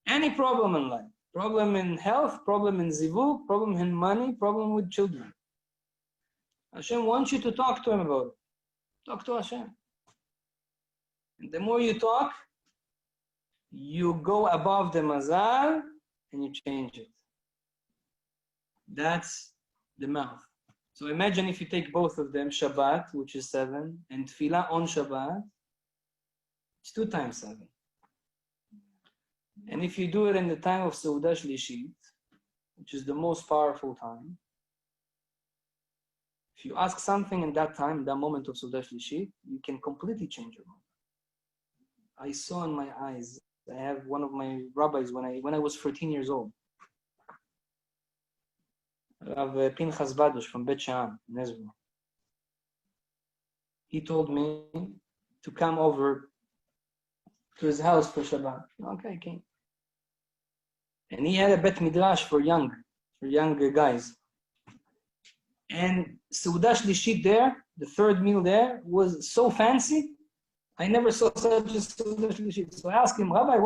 Any problem in life. Problem in health, problem in zivug, problem in money, problem with children. Hashem wants you to talk to Him about it. Talk to Hashem. And the more you talk, you go above the mazal and you change it. That's the mouth. So imagine if you take both of them, Shabbat, which is 7, and Tefillah on Shabbat, it's 2 times 7. And if you do it in the time of Seudah Shlishit, which is the most powerful time, if you ask something in that time, that moment of Seudah Shlishit, you can completely change your mind. I saw in my eyes, I have one of my rabbis when I was 14 years old. Rabbi Pinchas Badush from Bet She'an in Israel. He told me to come over to his house for Shabbat. Okay, I came. And he had a Bet Midrash for young guys. And Seudah Shlishit there, the 3rd meal there, was so fancy. I never saw such a Seudah Shlishit. So I asked him, Rabbi,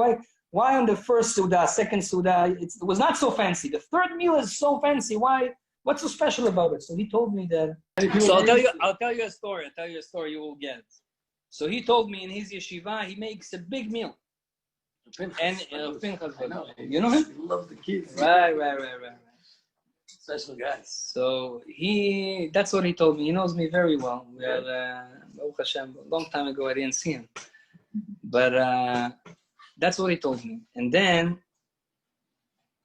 why on the first Seudah, second Seudah, it was not so fancy? The 3rd meal is so fancy. Why? What's so special about it? So he told me that. So I'll tell you a story. You will get it. So he told me in his yeshiva, he makes a big meal. And Pinchas, you know him? He loves the kids. Right. Special guys. So that's what he told me. He knows me very well. We had, Baruch Hashem, a long time ago I didn't see him. But that's what he told me. And then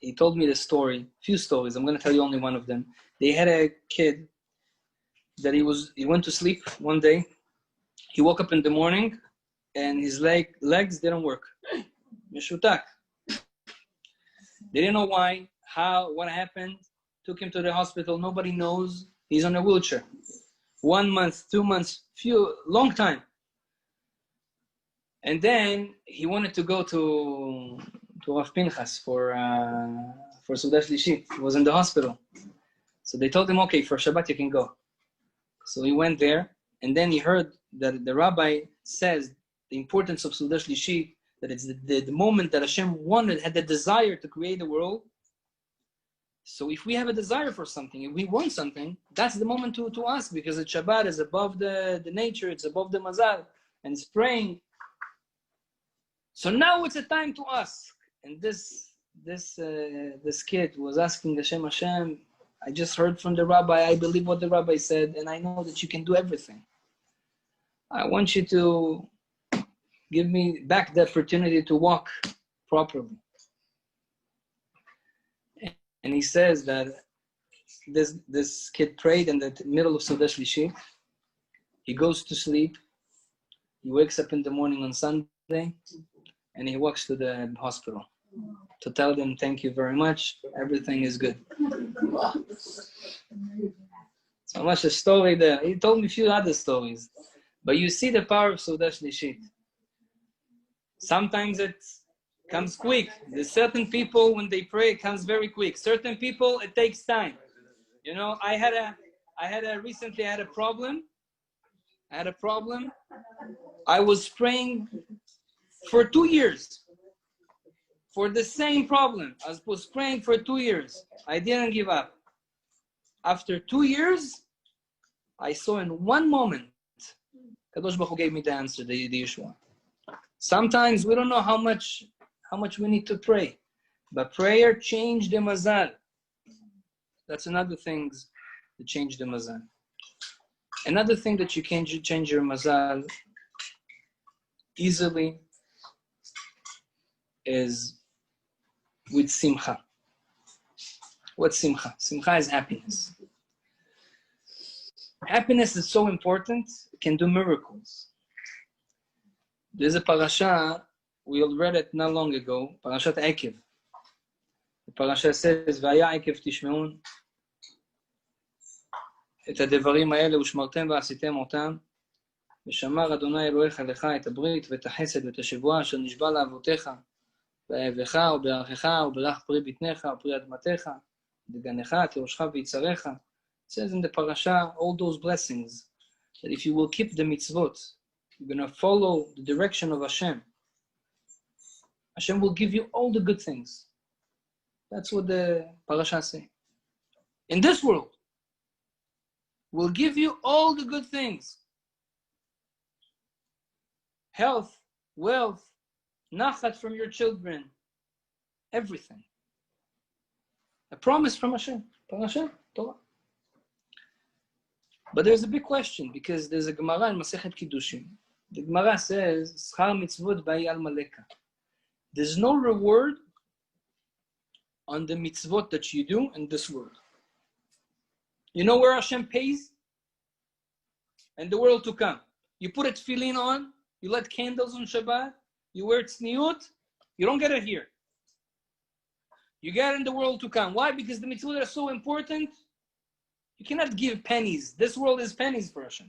he told me the story, few stories. I'm going to tell you only one of them. They had a kid that he went to sleep one day. He woke up in the morning and his legs didn't work. Meshutak. They didn't know why, how, what happened. Took him to the hospital. Nobody knows. He's on a wheelchair. 1 month, 2 months, long time. And then he wanted to go to Rav Pinchas for Seudah Shlishit. He was in the hospital. So they told him, okay, for Shabbat you can go. So he went there, and then he heard that the rabbi says the importance of Seudah Shlishit, that it's the moment that Hashem had the desire to create the world. So if we have a desire for something, if we want something, that's the moment to ask, because the Shabbat is above the nature, it's above the Mazal, and it's praying. So now it's a time to ask. And this kid was asking Hashem, I just heard from the rabbi, I believe what the rabbi said, and I know that you can do everything. I want you to give me back the opportunity to walk properly. And he says that this kid prayed in the middle of Seudah Shlishit. He goes to sleep. He wakes up in the morning on Sunday, and he walks to the hospital to tell them, thank you very much. Everything is good. So much a story there. He told me a few other stories. But you see the power of Seudah Shlishit. Sometimes it comes quick. There's certain people, when they pray, it comes very quick. Certain people, it takes time. You know, recently I had a problem. I was praying for 2 years for the same problem. I was praying for 2 years. I didn't give up. After 2 years, I saw in one moment, Kadosh Baruch Hu gave me the answer, the Yeshua. Sometimes we don't know how much we need to pray, but prayer changed the Mazal. That's another thing that changed the Mazal. Another thing that you can change your Mazal easily is with Simcha. What's Simcha? Simcha is happiness. Happiness is so important, it can do miracles. There's a parasha, we all read it not long ago, Parashat Ekev. The parasha says, והיה עקב תשמעון את הדברים האלה ושמרתם ועשיתם אותם, ושמר אדוני אלוהיך לך את הברית ואת החסד ואת השבועה אשר נשבע לאבותיך, באהבך ובערכך וברך פרי בטנך ופרי אדמתך, דגנך, תירושך ויצריך. It says in the parasha all those blessings, that if you will keep the mitzvot, you're going to follow the direction of Hashem, Hashem will give you all the good things. That's what the parasha say. In this world, will give you all the good things. Health, wealth, nachat from your children, everything. A promise from Hashem. Parasha, Torah. But there's a big question, because there's a Gemara in Masechet Kiddushin. The Gemara says, Schar mitzvot ba'i al maleka. There's no reward on the mitzvot that you do in this world. You know where Hashem pays? In the world to come. You put a tefillin on, you light candles on Shabbat, you wear tzniut, you don't get it here. You get it in the world to come. Why? Because the mitzvot are so important. You cannot give pennies. This world is pennies for Hashem.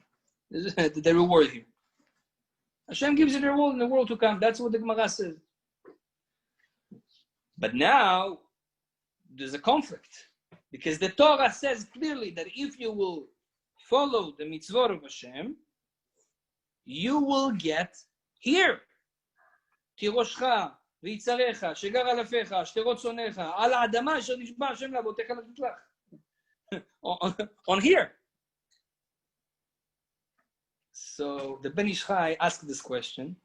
This is the reward here. Hashem gives you the reward in the world to come. That's what the Gemara says. But now, there's a conflict. Because the Torah says clearly that if you will follow the mitzvot of Hashem, you will get here. תירושך ויצריך, שגר אלפיך, שתרות שונאיך, על האדמה אשר נשבע השם לאבותיך לתת לך. On here. So the Ben Ish Chai asked this question,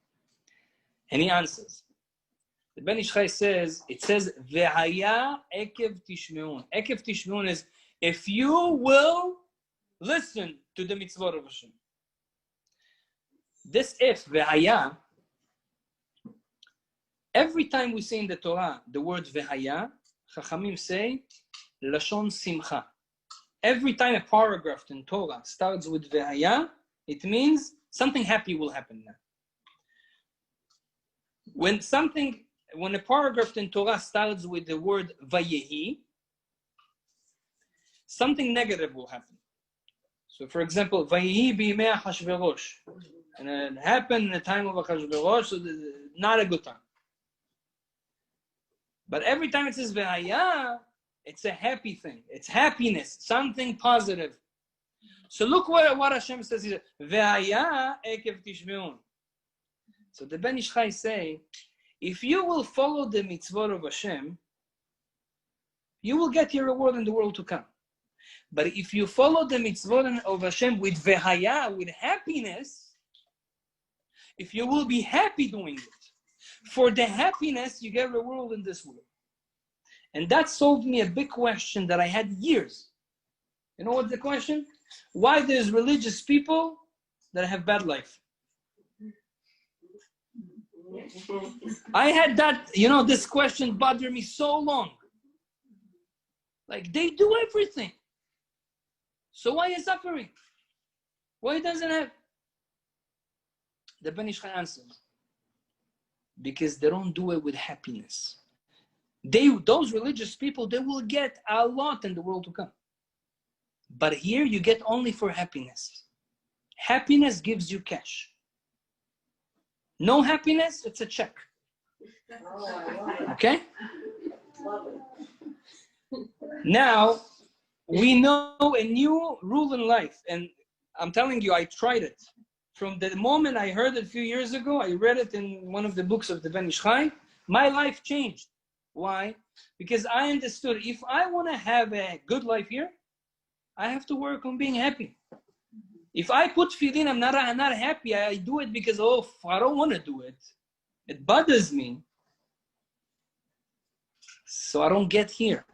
and he answers. The Ben Ish Chai says, it says, Ve'haya ekev tishmeun. Ekev tishmeun is, if you will listen to the mitzvot of Hashem. This if, Ve'haya, every time we say in the Torah the word Ve'haya, Chachamim say, Lashon Simcha. Every time a paragraph in Torah starts with Ve'haya, it means something happy will happen now. When a paragraph in Torah starts with the word Vayehi, something negative will happen. So for example, Vayehi b'yimei Achashverosh. And it happened in the time of Achashverosh, so not a good time. But every time it says Ve'haya, it's a happy thing. It's happiness, something positive. So look what Hashem says here. Ve'haya ekev tishmeun. So the Ben Ish Chai say, if you will follow the mitzvot of Hashem, you will get your reward in the world to come. But if you follow the mitzvot of Hashem with ve'haya, with happiness, if you will be happy doing it, for the happiness, you get a reward in this world. And that solved me a big question that I had years. You know what's the question? Why there's religious people that have bad life? I had that, this question bothered me so long. Like, they do everything. So why is suffering? Why doesn't have? The Ben Ish Chai answers. Because they don't do it with happiness. Those religious people, they will get a lot in the world to come. But here you get only for happiness. Happiness gives you cash. No happiness, it's a check. Okay? Now, we know a new rule in life, and I'm telling you, I tried it. From the moment I heard it a few years ago, I read it in one of the books of the Ben Ish Chai, my life changed. Why? Because I understood if I want to have a good life here, I have to work on being happy. If I put tefillin, I'm not happy. I do it because, I don't want to do it. It bothers me. So I don't get here.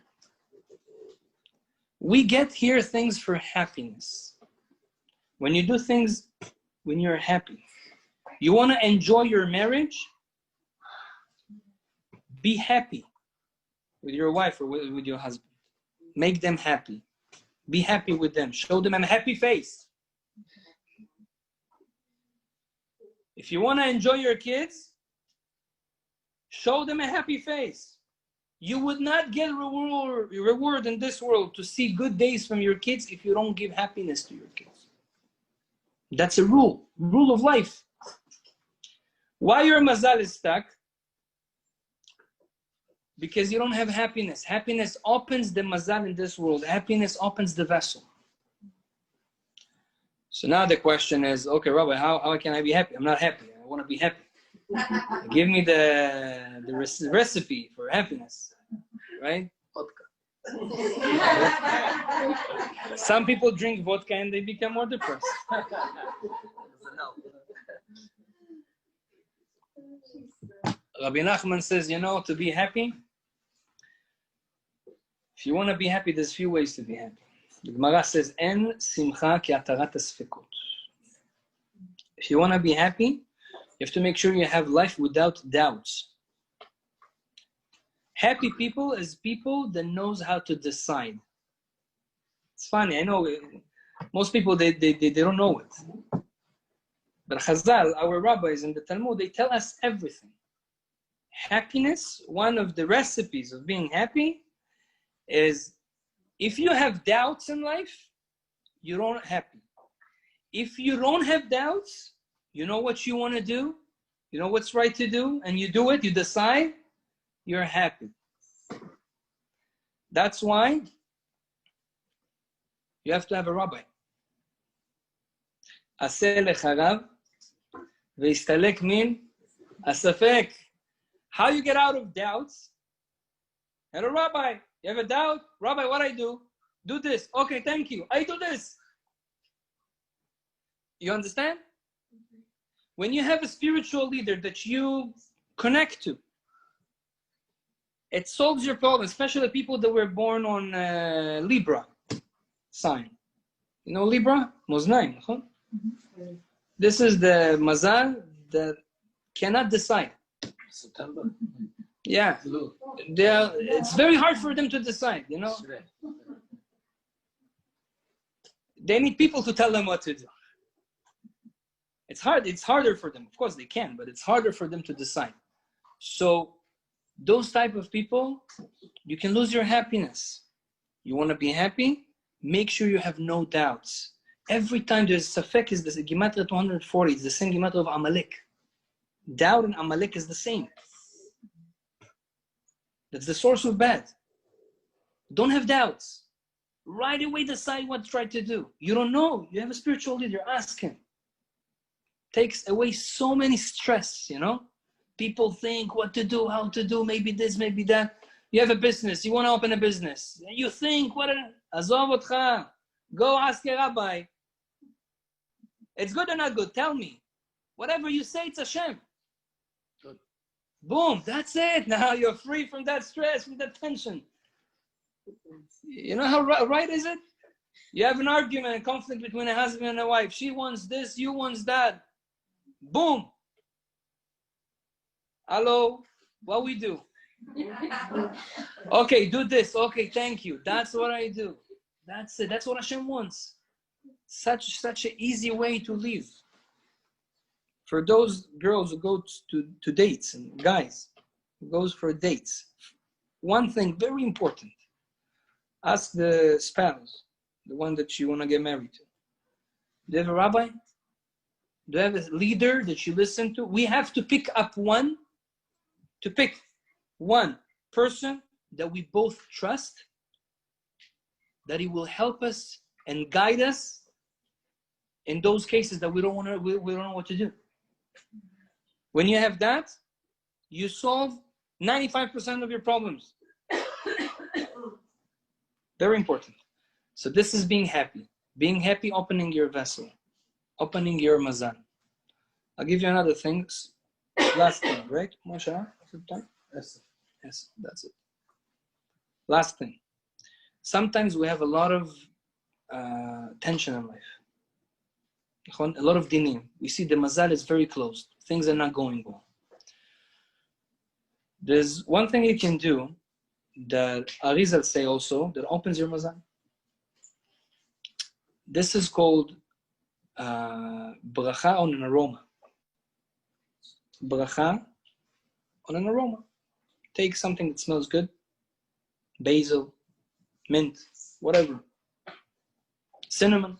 We get here things for happiness. When you do things when you're happy. You want to enjoy your marriage? Be happy with your wife or with your husband. Make them happy. Be happy with them. Show them a happy face. If you want to enjoy your kids, show them a happy face. You would not get reward in this world to see good days from your kids if you don't give happiness to your kids. That's a rule of life. Why your mazal is stuck? Because you don't have happiness. Happiness opens the mazal in this world. Happiness opens the vessel. So now the question is, okay, Rabbi, how can I be happy? I'm not happy. I want to be happy. Give me the recipe for happiness, right? Vodka. Some people drink vodka and they become more depressed. Rabbi Nachman says, to be happy, if you want to be happy, there's few ways to be happy. The Gemara says, En simcha ki atarat asfekot. If you want to be happy, you have to make sure you have life without doubts. Happy people is people that knows how to decide. It's funny, I know most people, they don't know it. But Chazal, our rabbis in the Talmud, they tell us everything. Happiness, one of the recipes of being happy is if you have doubts in life, you're not happy. If you don't have doubts, you know what you want to do, you know what's right to do, and you do it, you decide, you're happy. That's why you have to have a rabbi. Aseh lecharav veistalek min asafek. How you get out of doubts? And a rabbi, you have a doubt? Rabbi, what I do? Do this. Okay, thank you. I do this. You understand? When you have a spiritual leader that you connect to, it solves your problem, especially people that were born on Libra sign. You know Libra? Moznaim. This is the Mazal that cannot decide. September. Yeah. It's very hard for them to decide, They need people to tell them what to do. It's hard. It's harder for them. Of course they can, but it's harder for them to decide. So those type of people, you can lose your happiness. You want to be happy? Make sure you have no doubts. Every time there's safek, is the Gematria 240. It's the same Gematria of Amalek. Doubt and Amalek is the same. That's the source of bad. Don't have doubts. Right away decide what to try to do. You don't know. You have a spiritual leader. Ask him. Takes away so many stress, People think what to do, how to do, maybe this, maybe that. You have a business. You want to open a business. You think, Azov otcha. Go ask a rabbi. It's good or not good? Tell me. Whatever you say, it's Hashem. Good. Boom, that's it. Now you're free from that stress, from that tension. You know how right is it? You have an argument, a conflict between a husband and a wife. She wants this, you want that. Boom. Hello, what we do? Okay, do this. Okay, thank you. That's what I do. That's it. That's what Hashem wants. Such an easy way to live. For those girls who go to dates and guys who goes for dates, one thing very important. Ask the spouse, the one that you want to get married to. Do you have a rabbi? Do you have a leader that you listen to? We have to pick one person that we both trust, that he will help us and guide us in those cases that we don't know what to do. When you have that, you solve 95% of your problems. Very important. So this is being happy. Being happy, opening your vessel, opening your mazal. I'll give you another thing. Last thing, right? Moshe? Yes, that's it. Last thing. Sometimes we have a lot of tension in life. A lot of dinim. We see the mazal is very closed. Things are not going well. There's one thing you can do that Arizal say also that opens your mazal. This is called bracha on an aroma. Bracha on an aroma. Take something that smells good, basil, mint, whatever, cinnamon.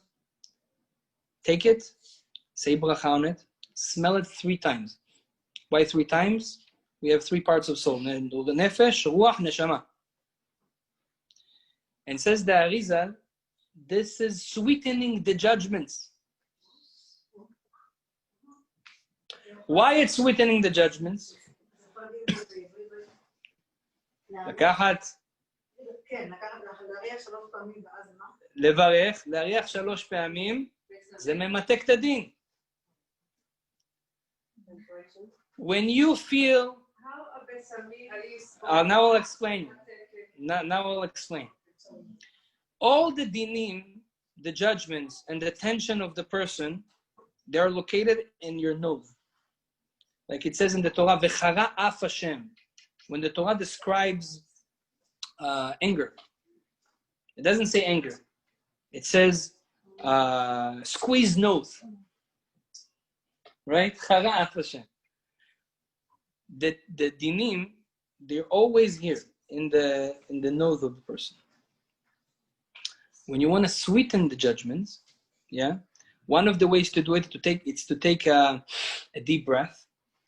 Take it, say bracha on it, smell it 3 times. Why 3 times? We have 3 parts of soul: nefesh, ruach, neshama. And says the Arizal, this is sweetening the judgments. Why it's sweetening the judgments? לקחת, לברך, להריח 3 פעמים, זה ממתק את הדין. When you feel, now I'll explain. Now I'll explain. All the dinim, the judgments, and the tension of the person, they are located in your nose. Like it says in the Torah, V'chara af Hashem. When the Torah describes anger, it doesn't say anger. It says squeeze nose. Right? Chara af Hashem. The dinim, they're always here in the nose of the person. When you want to sweeten the judgments, yeah, one of the ways to do it is to take a deep breath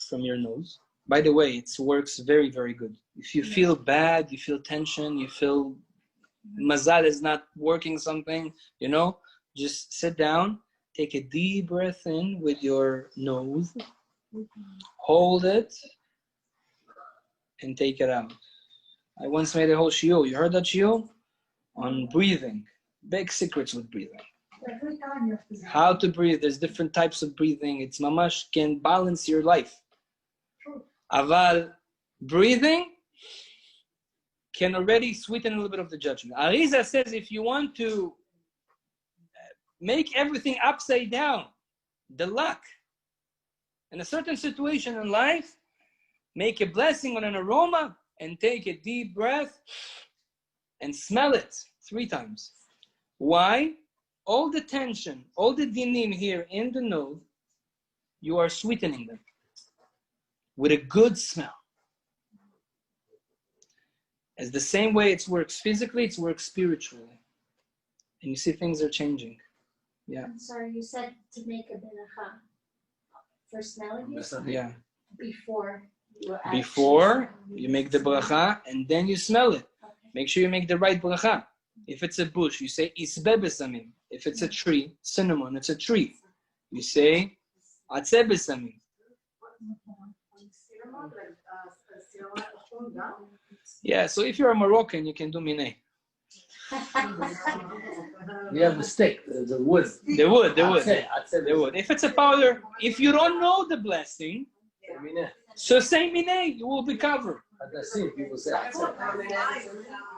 from your nose. By the way, it works very, very good. If you feel bad, you feel tension, you feel mazal is not working something, just sit down, take a deep breath in with your nose, hold it, and take it out. I once made a whole shiur. You heard that shiur? On breathing. Big secrets with breathing. How to breathe. There's different types of breathing. It's mamash can balance your life. Aval, breathing can already sweeten a little bit of the judgment. Arizal says if you want to make everything upside down, the luck, in a certain situation in life, make a blessing on an aroma and take a deep breath and smell it 3 times. Why? All the tension, all the dinim here in the nose, you are sweetening them with a good smell. As the same way it works physically, it works spiritually. And you see things are changing. Yeah. I'm sorry, you said to make a beracha for smelling it? Yeah. Before you make the bracha and then you smell it. Okay. Make sure you make the right bracha. If it's a bush, you say isbe besamim. If it's a tree, cinnamon, it's a tree. You say atzeh besamim. Yeah, so if you're a Moroccan, you can do mineh. You have the stick, the wood. The wood. The wood. If it's a powder, if you don't know the blessing, so say mineh, you will be covered. People say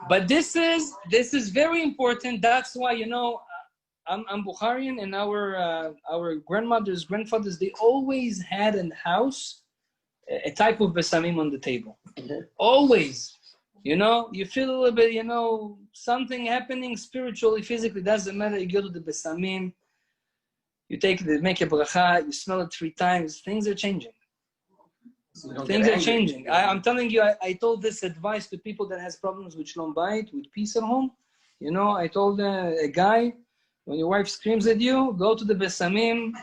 But this is very important. That's why I'm Bukharian, and our grandfathers, they always had in the house a type of besamim on the table. Always. You feel a little bit, something happening spiritually, physically, doesn't matter. You go to the besamim, you make a bracha, you smell it 3 times, things are changing. Things are changing. I'm telling you, I told this advice to people that has problems with shalom bayit, with peace at home. I told a guy, when your wife screams at you, go to the besamim,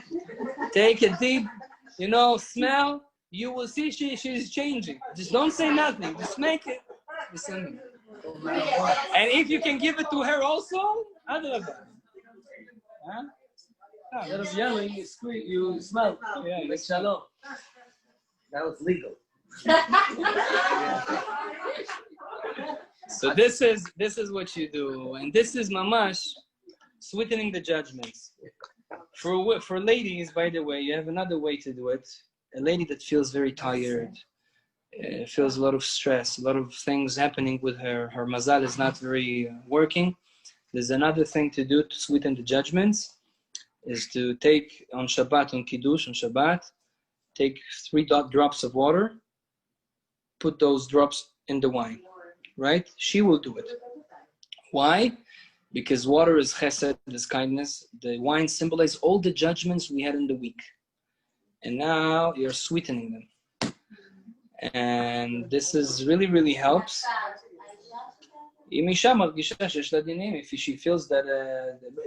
take a deep, smell. You will see she's changing. Just don't say nothing. Just make it. Besamim. And if you can give it to her also, Avraham. Huh? Instead of yelling, you scream, you smell. Yeah, You make shalom. Now it's legal. So this is what you do, and this is mamash sweetening the judgments. For ladies, by the way, you have another way to do it. A lady that feels very tired, feels a lot of stress, a lot of things happening with her. Her mazal is not very working. There's another thing to do to sweeten the judgments, is to take on Shabbat, on Kiddush, on Shabbat, take 3 drops of water, put those drops in the wine, right? She will do it. Why? Because water is chesed, is kindness. The wine symbolizes all the judgments we had in the week. And now you're sweetening them. And this is really, really helps. If she feels that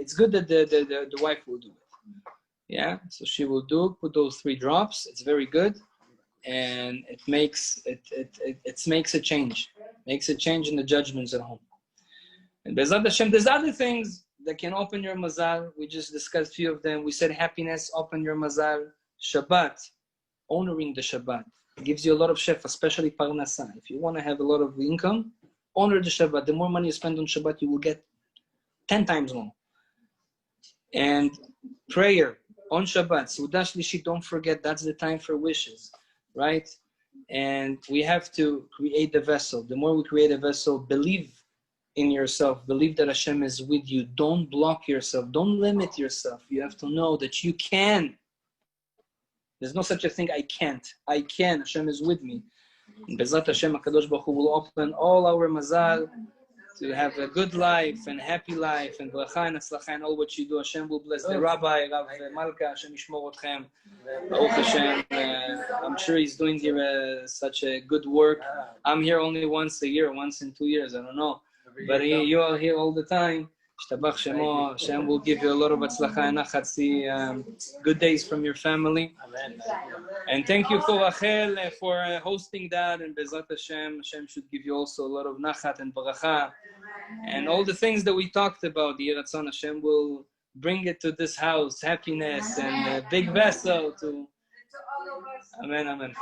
it's good that the wife will do it. Yeah, so she will put those 3 drops. It's very good. And it makes a change. Makes a change in the judgments at home. And Bezat Hashem, there's other things that can open your mazal. We just discussed a few of them. We said happiness, open your mazal. Shabbat, honoring the Shabbat. It gives you a lot of shef, especially parnasa. If you want to have a lot of income, honor the Shabbat. The more money you spend on Shabbat, you will get 10 times more. And prayer on Shabbat. Sudah Shlishi, don't forget, that's the time for wishes, right? And we have to create the vessel. The more we create a vessel, believe in yourself. Believe that Hashem is with you. Don't block yourself. Don't limit yourself. You have to know that you can. There's no such a thing, I can't. I can. Hashem is with me. And Bezat Hashem, HaKadosh Baruch Hu will open all our mazal to have a good life and happy life and bracha and atzlacha and all what you do. Hashem will bless the Rabbi, Rav Malka, Hashem yishmor otchem. Baruch Hashem, I'm sure he's doing here such a good work. I'm here only once a year, once in 2 years, I don't know. But you are here all the time. Shtabach Shemo, Hashem will give you a lot of atzlacha and nachat, good days from your family. Amen. And thank you for Rachel for hosting that, and Bezat Hashem, Hashem should give you also a lot of nachat and baracha. And all the things that we talked about, the Yeratzon, Hashem will bring it to this house, happiness and a big vessel to. Amen, amen.